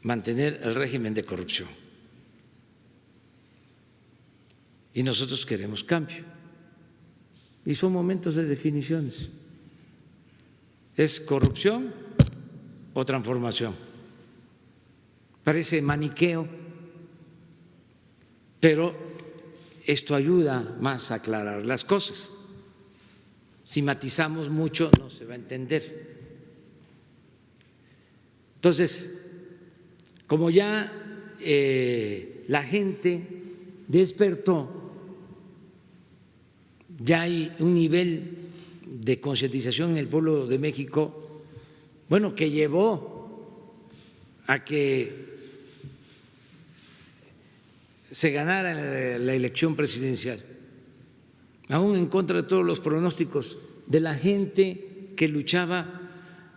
mantener el régimen de corrupción y nosotros queremos cambio. Y son momentos de definiciones. ¿Es corrupción o transformación? Parece maniqueo, pero esto ayuda más a aclarar las cosas. Si matizamos mucho no se va a entender. Entonces, como ya la gente despertó, ya hay un nivel de concientización en el pueblo de México, bueno, que llevó a que se ganara la elección presidencial, aún en contra de todos los pronósticos de la gente que luchaba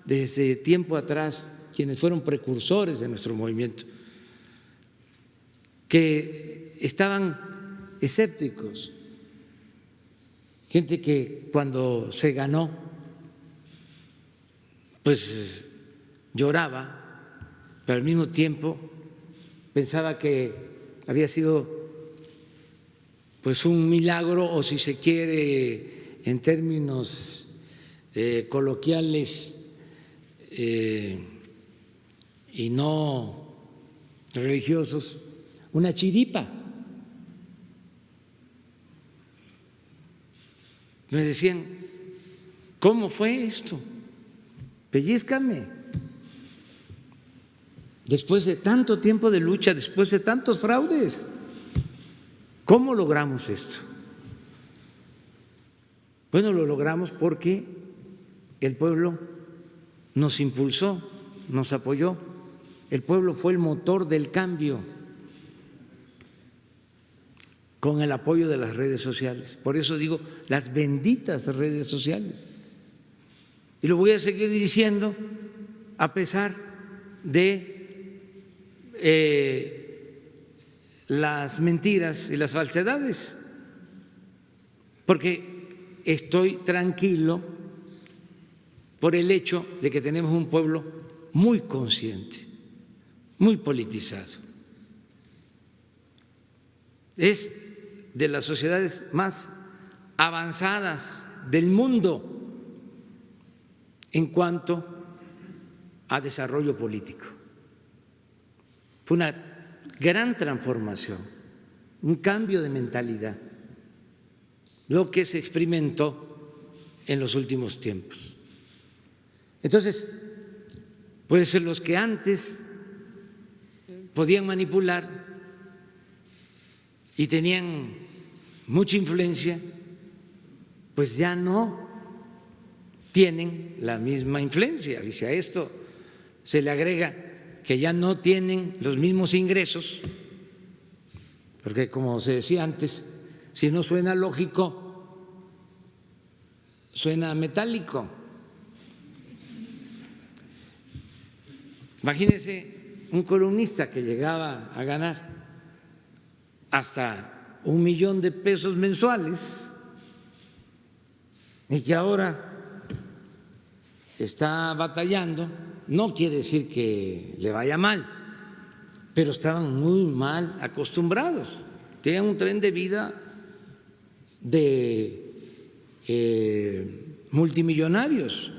desde tiempo atrás, quienes fueron precursores de nuestro movimiento, que estaban escépticos, gente que cuando se ganó pues lloraba, pero al mismo tiempo pensaba que había sido pues un milagro, o si se quiere en términos coloquiales y no religiosos, una chiripa. Me decían, ¿cómo fue esto? Pellízcame. Después de tanto tiempo de lucha, después de tantos fraudes, ¿cómo logramos esto? Bueno, lo logramos porque el pueblo nos impulsó, nos apoyó. El pueblo fue el motor del cambio, con el apoyo de las redes sociales. Por eso digo, las benditas redes sociales. Y lo voy a seguir diciendo a pesar de las mentiras y las falsedades, porque estoy tranquilo por el hecho de que tenemos un pueblo muy consciente, muy politizado. Es de las sociedades más avanzadas del mundo en cuanto a desarrollo político. Fue una gran transformación, un cambio de mentalidad, lo que se experimentó en los últimos tiempos. Entonces, pues los que antes podían manipular y tenían mucha influencia, pues ya no tienen la misma influencia. Y si a esto se le agrega que ya no tienen los mismos ingresos, porque como se decía antes, si no suena lógico, suena metálico. Imagínense un columnista que llegaba a ganar hasta $1 millón mensuales y que ahora está batallando no quiere decir que le vaya mal, pero estaban muy mal acostumbrados. Tenían un tren de vida de multimillonarios,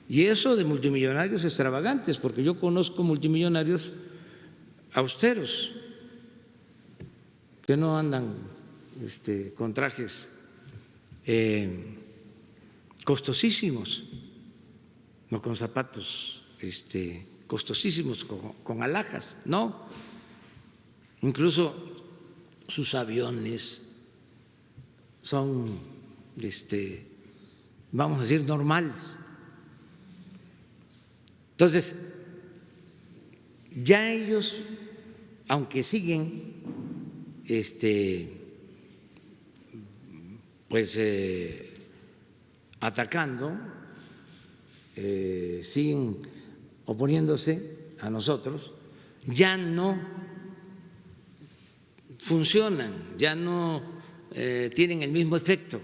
y eso de multimillonarios extravagantes, porque yo conozco multimillonarios austeros que no andan con trajes costosísimos, no con zapatos costosísimos, con alhajas, no, incluso sus aviones son, vamos a decir, normales. Entonces, ya ellos, aunque siguen pues atacando, siguen oponiéndose a nosotros, ya no funcionan, ya no tienen el mismo efecto,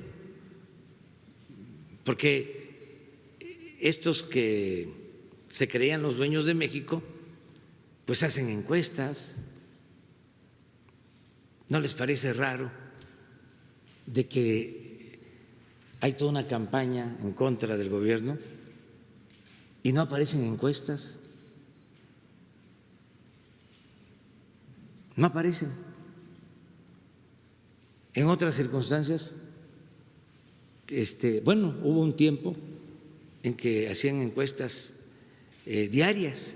porque estos que se creían los dueños de México, pues hacen encuestas. ¿No les parece raro de que hay toda una campaña en contra del gobierno y no aparecen encuestas? No aparecen. En otras circunstancias, bueno, hubo un tiempo en que hacían encuestas diarias.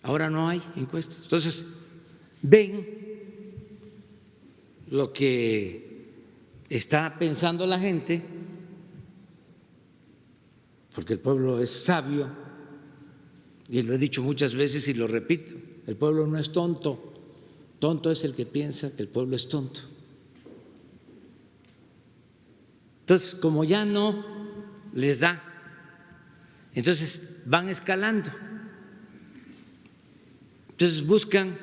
Ahora no hay encuestas. Entonces, ven lo que está pensando la gente, porque el pueblo es sabio, y lo he dicho muchas veces y lo repito, el pueblo no es tonto, tonto es el que piensa que el pueblo es tonto. Entonces, como ya no les da, entonces van escalando. Entonces buscan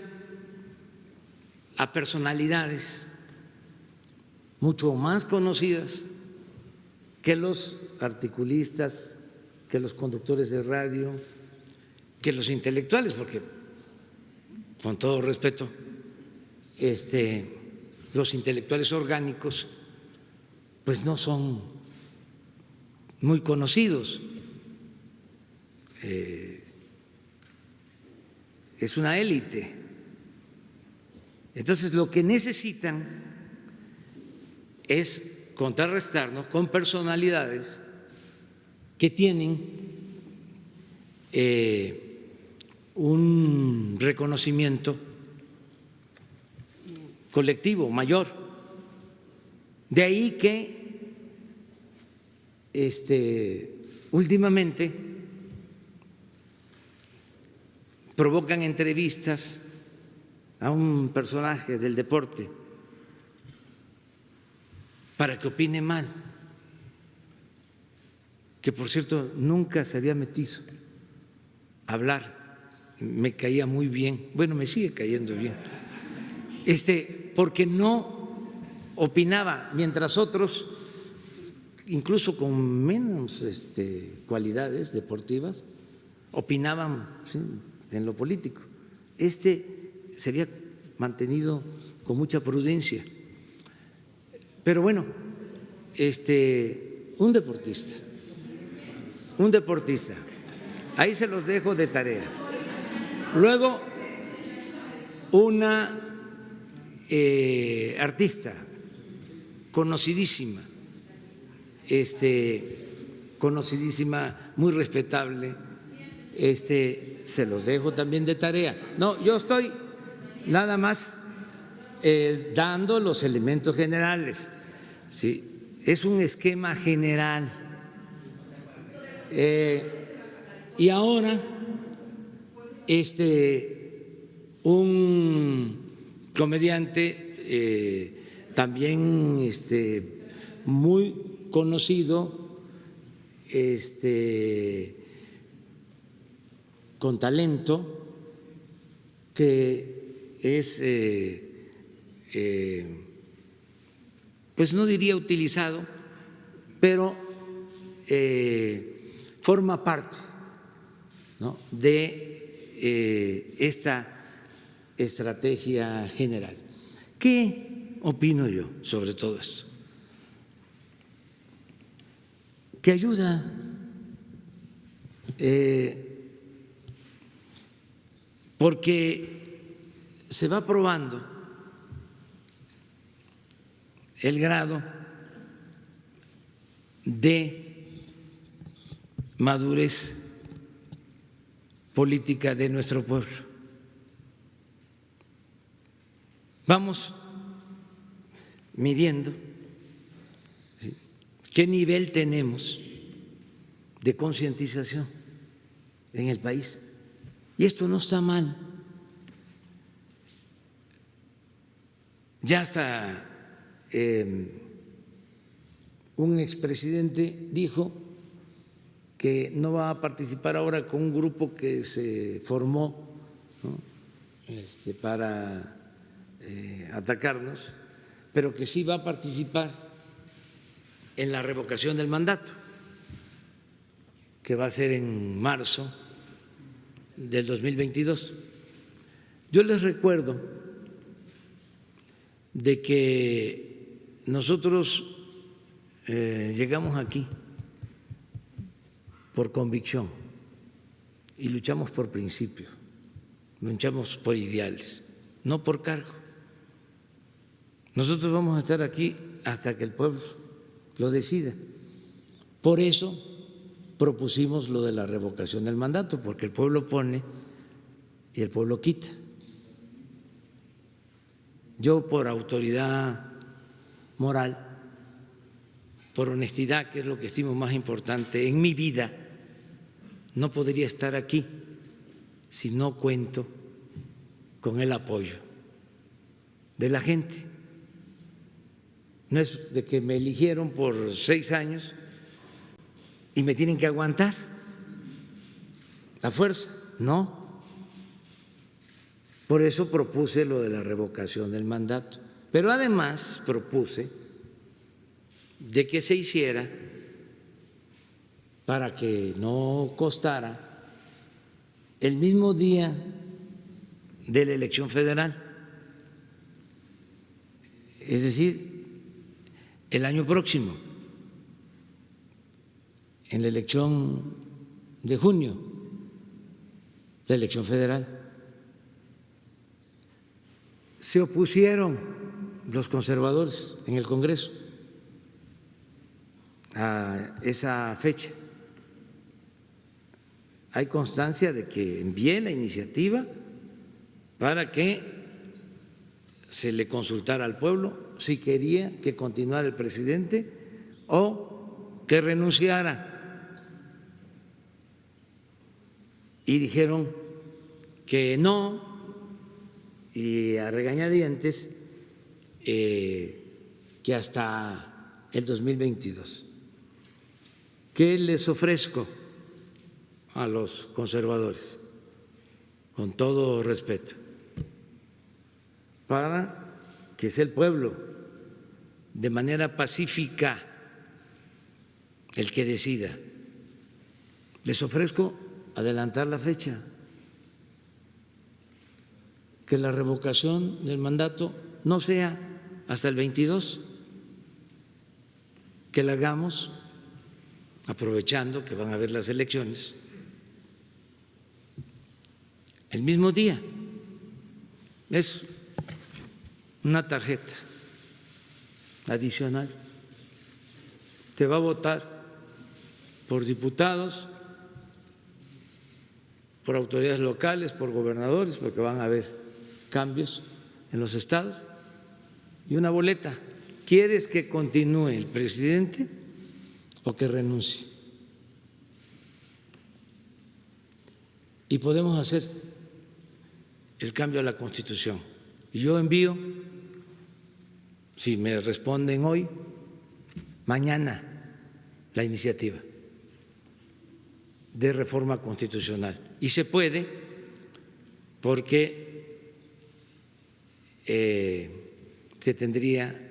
a personalidades mucho más conocidas que los articulistas, que los conductores de radio, que los intelectuales, porque, con todo respeto, los intelectuales orgánicos pues no son muy conocidos. Es una élite. Entonces, lo que necesitan es contrarrestarnos con personalidades que tienen un reconocimiento colectivo mayor. De ahí que últimamente provocan entrevistas a un personaje del deporte para que opine mal, que por cierto nunca se había metido a hablar, me caía muy bien, bueno, me sigue cayendo bien, porque no opinaba, mientras otros, incluso con menos cualidades deportivas, opinaban, ¿sí?, en lo político. Se había mantenido con mucha prudencia. Pero bueno, un deportista, ahí se los dejo de tarea. Luego, una artista conocidísima, muy respetable, se los dejo también de tarea. No, yo estoy nada más dando los elementos generales, ¿sí? Es un esquema general. Y ahora, un comediante también muy conocido, con talento, que es, pues no diría utilizado, pero forma parte, ¿no?, de esta estrategia general. ¿Qué opino yo sobre todo esto? Que ayuda, porque se va probando el grado de madurez política de nuestro pueblo. Vamos midiendo qué nivel tenemos de concientización en el país. Y esto no está mal. Ya hasta un expresidente dijo que no va a participar ahora con un grupo que se formó, ¿no?, para atacarnos, pero que sí va a participar en la revocación del mandato, que va a ser en marzo del 2022. Yo les recuerdo de que nosotros llegamos aquí por convicción y luchamos por principios, luchamos por ideales, no por cargo. Nosotros vamos a estar aquí hasta que el pueblo lo decida. Por eso propusimos lo de la revocación del mandato, porque el pueblo pone y el pueblo quita. Yo, por autoridad moral, por honestidad, que es lo que estimo más importante en mi vida, no podría estar aquí si no cuento con el apoyo de la gente. No es de que me eligieron por 6 años y me tienen que aguantar a fuerza, no. Por eso propuse lo de la revocación del mandato, pero además propuse de que se hiciera para que no costara el mismo día de la elección federal, es decir, el año próximo, en la elección de junio, la elección federal. Se opusieron los conservadores en el Congreso a esa fecha. Hay constancia de que envié la iniciativa para que se le consultara al pueblo si quería que continuara el presidente o que renunciara. Y dijeron que no, y a regañadientes que hasta el 2022. ¿Qué les ofrezco a los conservadores? Con todo respeto, para que sea el pueblo de manera pacífica el que decida. Les ofrezco adelantar la fecha, que la revocación del mandato no sea hasta el 22, que la hagamos aprovechando que van a haber las elecciones el mismo día. Es una tarjeta adicional. Se va a votar por diputados, por autoridades locales, por gobernadores, porque van a haber cambios en los estados, y una boleta. ¿Quieres que continúe el presidente o que renuncie? Y podemos hacer el cambio a la Constitución. Y yo envío, si me responden hoy, mañana la iniciativa de reforma constitucional. Y se puede porque se tendría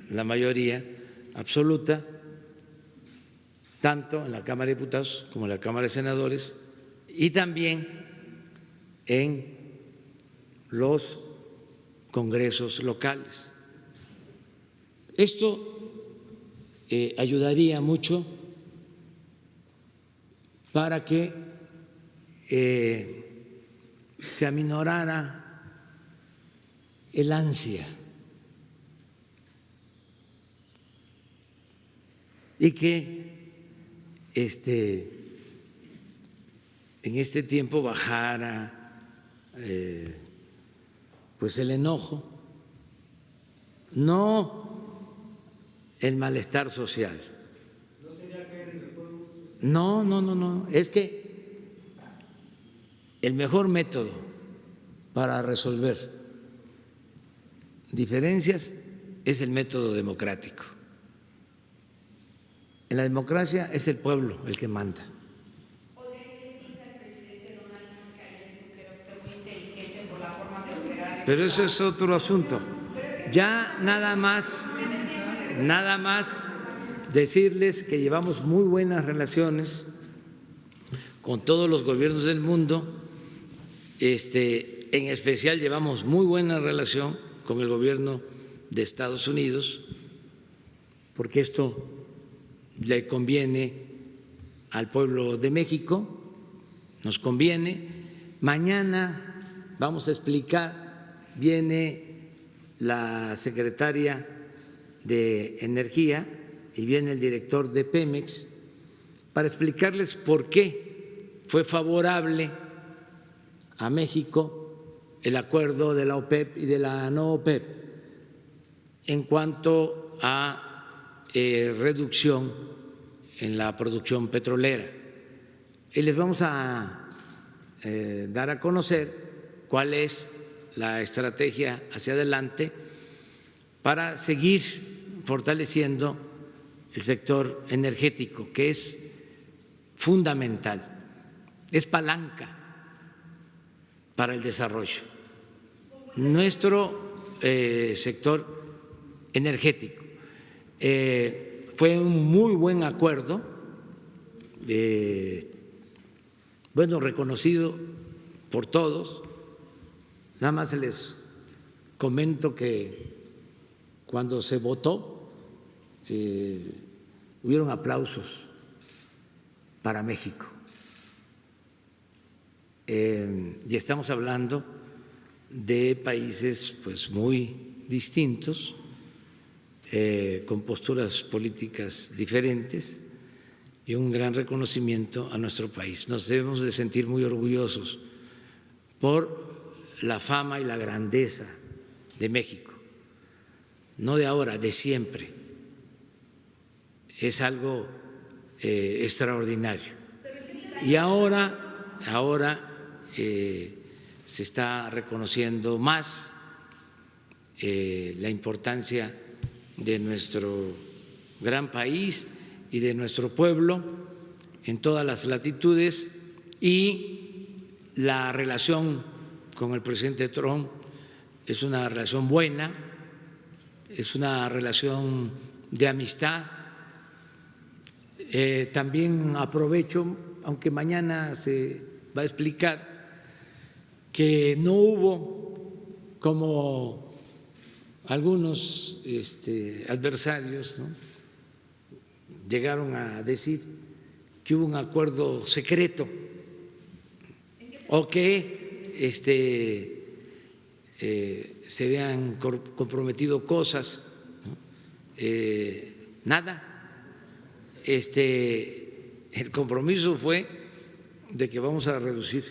la mayoría absoluta tanto en la Cámara de Diputados como en la Cámara de Senadores y también en los congresos locales. Esto ayudaría mucho para que se aminorara el ansia y que en este tiempo bajara pues el enojo, no el malestar social. No, es que el mejor método para resolver diferencias es el método democrático. En la democracia es el pueblo el que manda. Pero eso es otro asunto. Ya nada más decirles que llevamos muy buenas relaciones con todos los gobiernos del mundo. En especial llevamos muy buena relación con el gobierno de Estados Unidos, porque esto le conviene al pueblo de México, nos conviene. Mañana vamos a explicar, viene la secretaria de Energía y viene el director de Pemex para explicarles por qué fue favorable a México el acuerdo de la OPEP y de la no OPEP en cuanto a reducción en la producción petrolera. Y les vamos a dar a conocer cuál es la estrategia hacia adelante para seguir fortaleciendo el sector energético, que es fundamental, es palanca para el desarrollo. Nuestro sector energético fue un muy buen acuerdo, reconocido por todos. Nada más les comento que cuando se votó hubieron aplausos para México. Y estamos hablando de países pues muy distintos, con posturas políticas diferentes, y un gran reconocimiento a nuestro país. Nos debemos de sentir muy orgullosos por la fama y la grandeza de México, no de ahora, de siempre. Es algo extraordinario. Y ahora se está reconociendo más la importancia de nuestro gran país y de nuestro pueblo en todas las latitudes, y la relación con el presidente Trump es una relación buena, es una relación de amistad. También aprovecho, aunque mañana se va a explicar, que no hubo, como algunos adversarios, ¿no?, llegaron a decir, que hubo un acuerdo secreto o que se habían comprometido cosas, ¿no? Nada. El compromiso fue de que vamos a reducir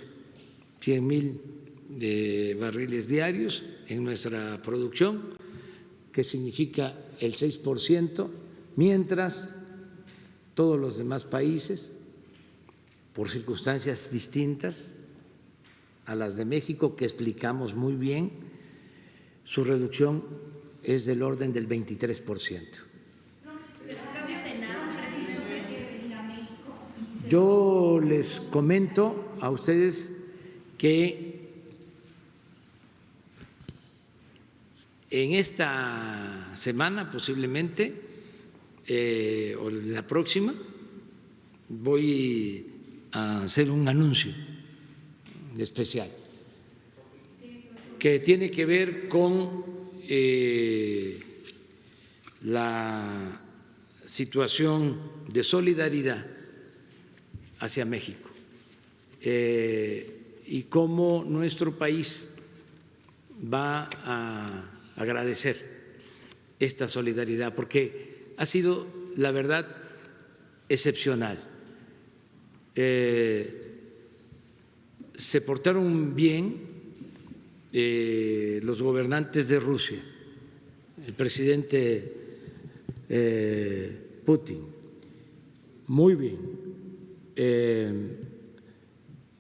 100,000 barriles diarios en nuestra producción, que significa el 6%, mientras todos los demás países, por circunstancias distintas a las de México, que explicamos muy bien, su reducción es del orden del 23%. Yo les comento a ustedes que en esta semana posiblemente o la próxima voy a hacer un anuncio especial que tiene que ver con la situación de solidaridad hacia México y cómo nuestro país va a agradecer esta solidaridad, porque ha sido, la verdad, excepcional. Se portaron bien los gobernantes de Rusia, el presidente Putin, muy bien,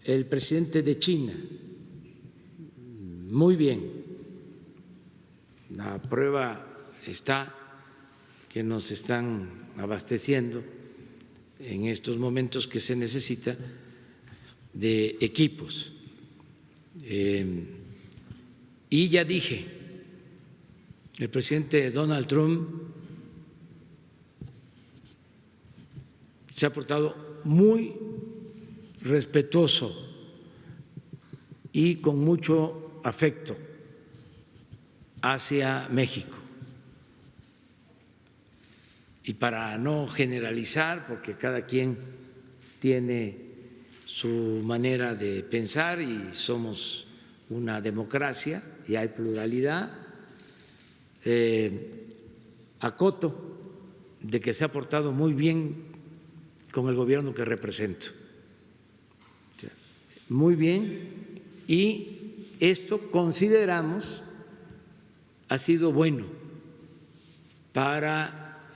el presidente de China, muy bien. La prueba está que nos están abasteciendo en estos momentos que se necesita de equipos. Y ya dije, el presidente Donald Trump se ha portado muy respetuoso y con mucho afecto hacia México. Y para no generalizar, porque cada quien tiene su manera de pensar y somos una democracia y hay pluralidad, acoto de que se ha portado muy bien con el gobierno que represento. Muy bien, y esto consideramos ha sido bueno para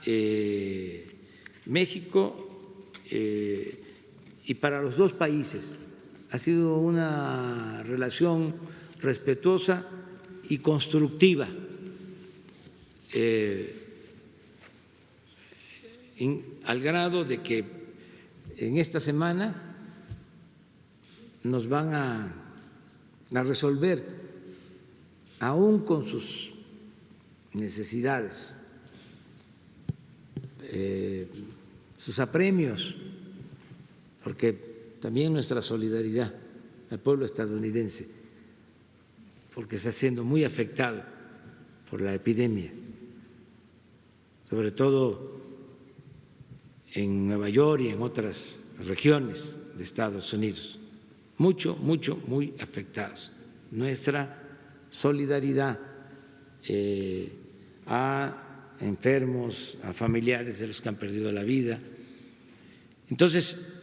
México y para los dos países. Ha sido una relación respetuosa y constructiva. Al grado de que en esta semana nos van a resolver, aún con sus necesidades, sus apremios, porque también nuestra solidaridad al pueblo estadounidense, porque está siendo muy afectado por la epidemia, sobre todo en Nueva York y en otras regiones de Estados Unidos, muy afectados. Nuestra solidaridad a enfermos, a familiares de los que han perdido la vida. Entonces,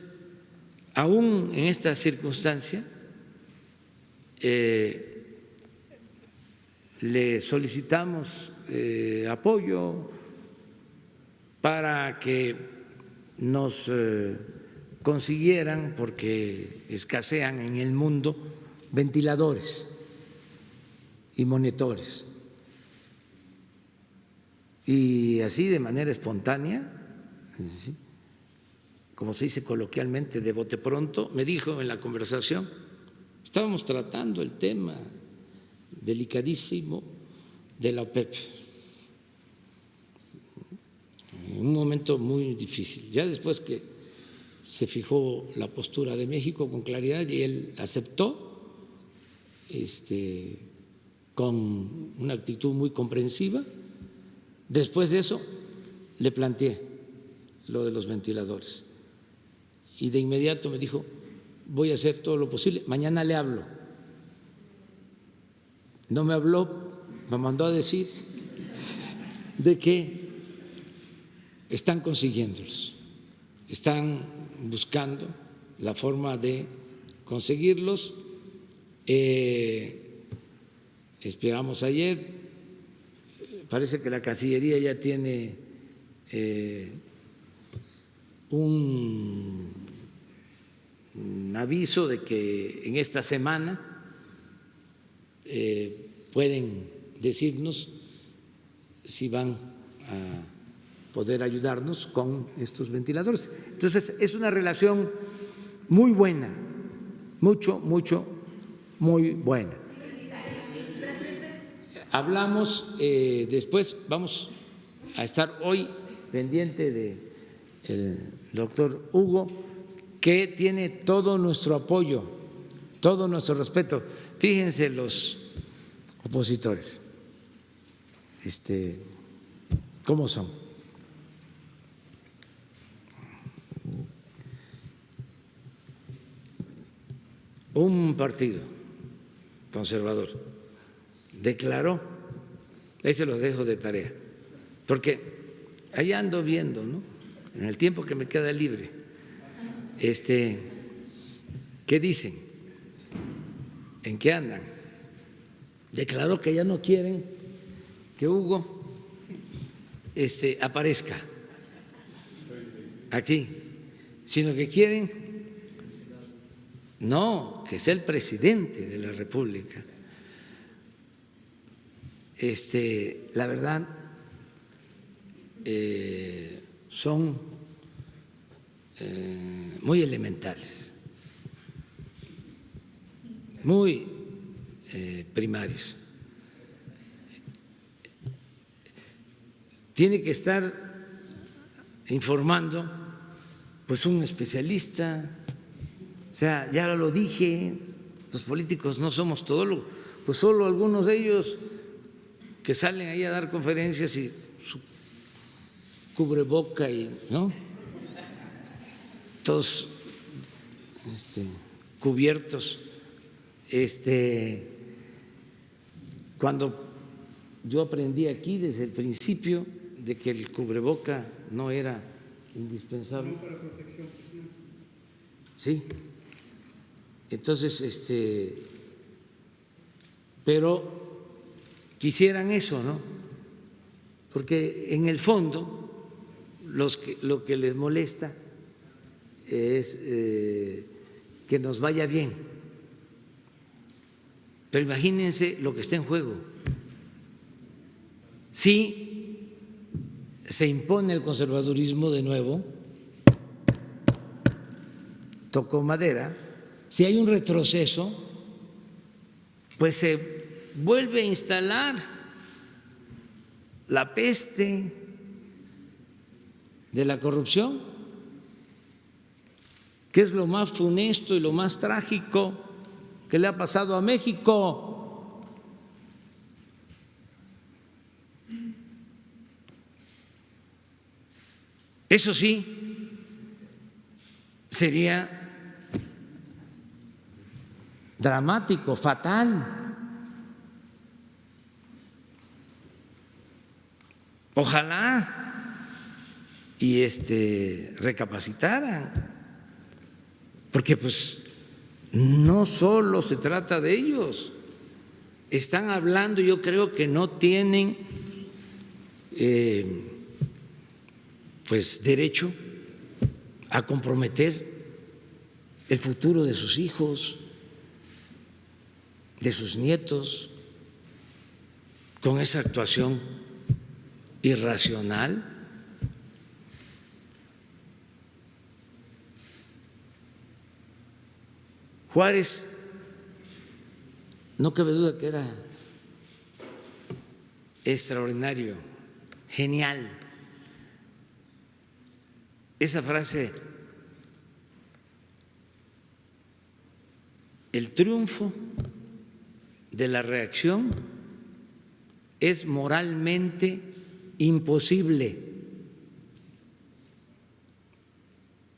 aún en esta circunstancia, le solicitamos apoyo para que nos consiguieran, porque escasean en el mundo, ventiladores y monitores. Y así, de manera espontánea, como se dice coloquialmente, de bote pronto, me dijo en la conversación, estábamos tratando el tema delicadísimo de la OPEP, en un momento muy difícil. Ya después que se fijó la postura de México con claridad y él aceptó con una actitud muy comprensiva. Después de eso le planteé lo de los ventiladores y de inmediato me dijo, voy a hacer todo lo posible, mañana le hablo. No me habló, me mandó a decir de que están consiguiéndolos, están buscando la forma de conseguirlos. Esperamos ayer. Parece que la Cancillería ya tiene un aviso de que en esta semana pueden decirnos si van a poder ayudarnos con estos ventiladores. Entonces, es una relación muy buena, muy buena. Hablamos después, vamos a estar hoy pendiente de el doctor Hugo, que tiene todo nuestro apoyo, todo nuestro respeto. Fíjense los opositores, cómo son. Un partido conservador declaró, ahí se los dejo de tarea, porque ahí ando viendo, ¿no?, en el tiempo que me queda libre, ¿qué dicen? ¿En qué andan? Declaró que ya no quieren que Hugo aparezca aquí, sino que quieren, no, que sea el presidente de la República. La verdad, son muy elementales, muy primarios. Tiene que estar informando pues un especialista. O sea, ya lo dije, los políticos no somos todólogos, pues solo algunos de ellos que salen ahí a dar conferencias y su cubreboca y, ¿no?, todos cubiertos. Cuando yo aprendí aquí desde el principio de que el cubreboca no era indispensable. No para protección personal. Sí. Entonces, pero quisieran eso, ¿no? Porque en el fondo lo que les molesta es que nos vaya bien. Pero imagínense lo que está en juego. Si se impone el conservadurismo de nuevo, tocó madera, si hay un retroceso, pues se vuelve a instalar la peste de la corrupción, que es lo más funesto y lo más trágico que le ha pasado a México. Eso sí, sería dramático, fatal. Ojalá y recapacitaran, porque pues no solo se trata de ellos, están hablando, yo creo que no tienen pues derecho a comprometer el futuro de sus hijos, de sus nietos, con esa actuación irracional. Juárez, no cabe duda que era extraordinario, genial. Esa frase, el triunfo de la reacción es moralmente imposible.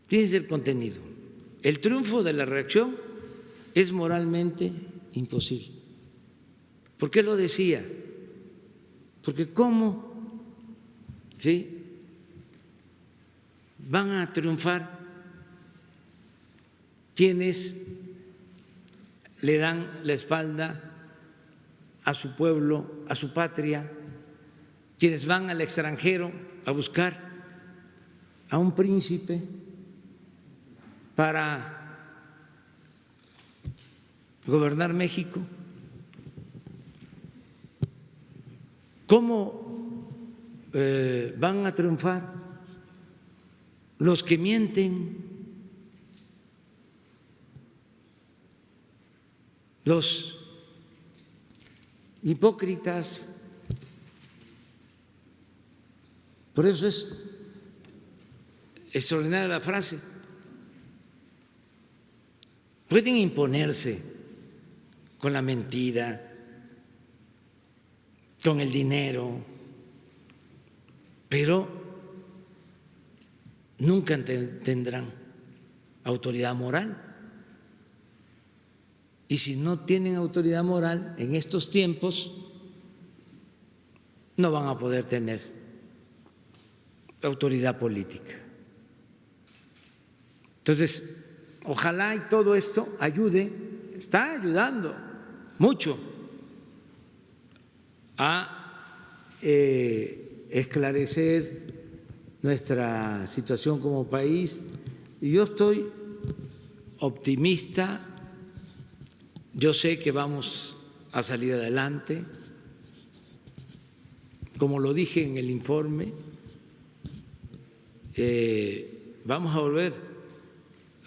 Fíjense el contenido. El triunfo de la reacción es moralmente imposible. ¿Por qué lo decía? Porque ¿cómo van a triunfar quienes le dan la espalda a su pueblo, a su patria, quienes van al extranjero a buscar a un príncipe para gobernar México? ¿Cómo van a triunfar los que mienten, los hipócritas? Por eso es extraordinaria la frase. Pueden imponerse con la mentira, con el dinero, pero nunca tendrán autoridad moral. Y si no tienen autoridad moral en estos tiempos, no van a poder tener autoridad política. Entonces, ojalá y todo esto ayude, está ayudando mucho a esclarecer nuestra situación como país. Y yo estoy optimista, yo sé que vamos a salir adelante, como lo dije en el informe, vamos a volver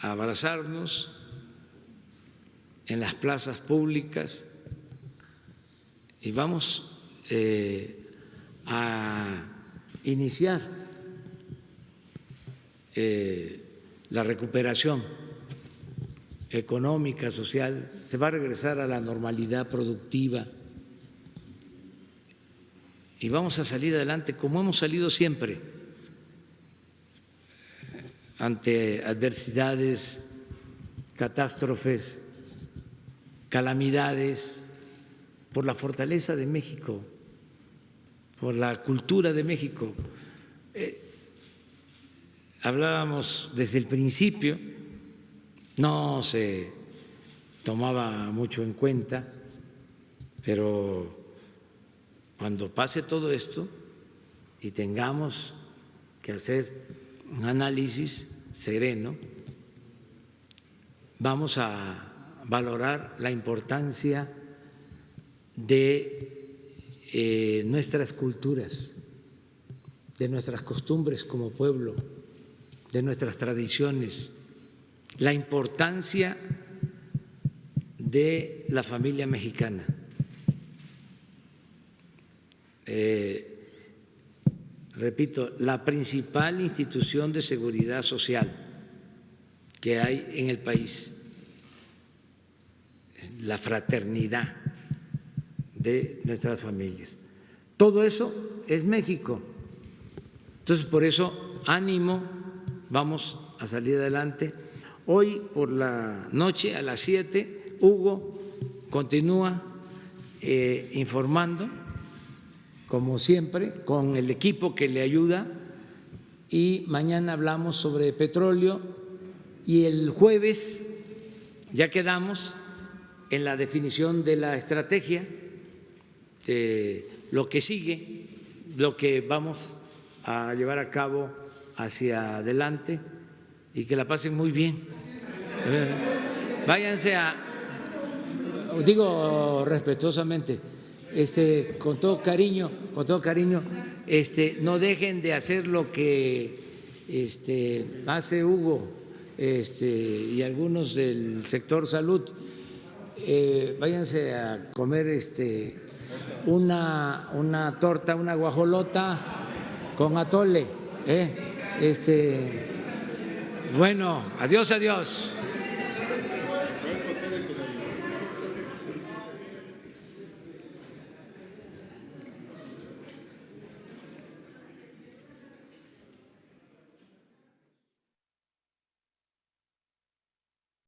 a abrazarnos en las plazas públicas y vamos a iniciar la recuperación económica, social, se va a regresar a la normalidad productiva y vamos a salir adelante como hemos salido siempre, ante adversidades, catástrofes, calamidades, por la fortaleza de México, por la cultura de México. Hablábamos desde el principio, no se tomaba mucho en cuenta, pero cuando pase todo esto y tengamos que hacer un análisis sereno, vamos a valorar la importancia de nuestras culturas, de nuestras costumbres como pueblo, de nuestras tradiciones, la importancia de la familia mexicana. Repito, la principal institución de seguridad social que hay en el país, la fraternidad de nuestras familias. Todo eso es México. Entonces, por eso, ánimo, vamos a salir adelante. Hoy por la noche, a las 7, Hugo continúa informando, como siempre, con el equipo que le ayuda, y mañana hablamos sobre petróleo y el jueves ya quedamos en la definición de la estrategia, lo que sigue, lo que vamos a llevar a cabo hacia adelante, y que la pasen muy bien. Váyanse digo respetuosamente, con todo cariño, no dejen de hacer lo que hace Hugo y algunos del sector salud. Váyanse a comer una torta, una guajolota con atole. Bueno, adiós.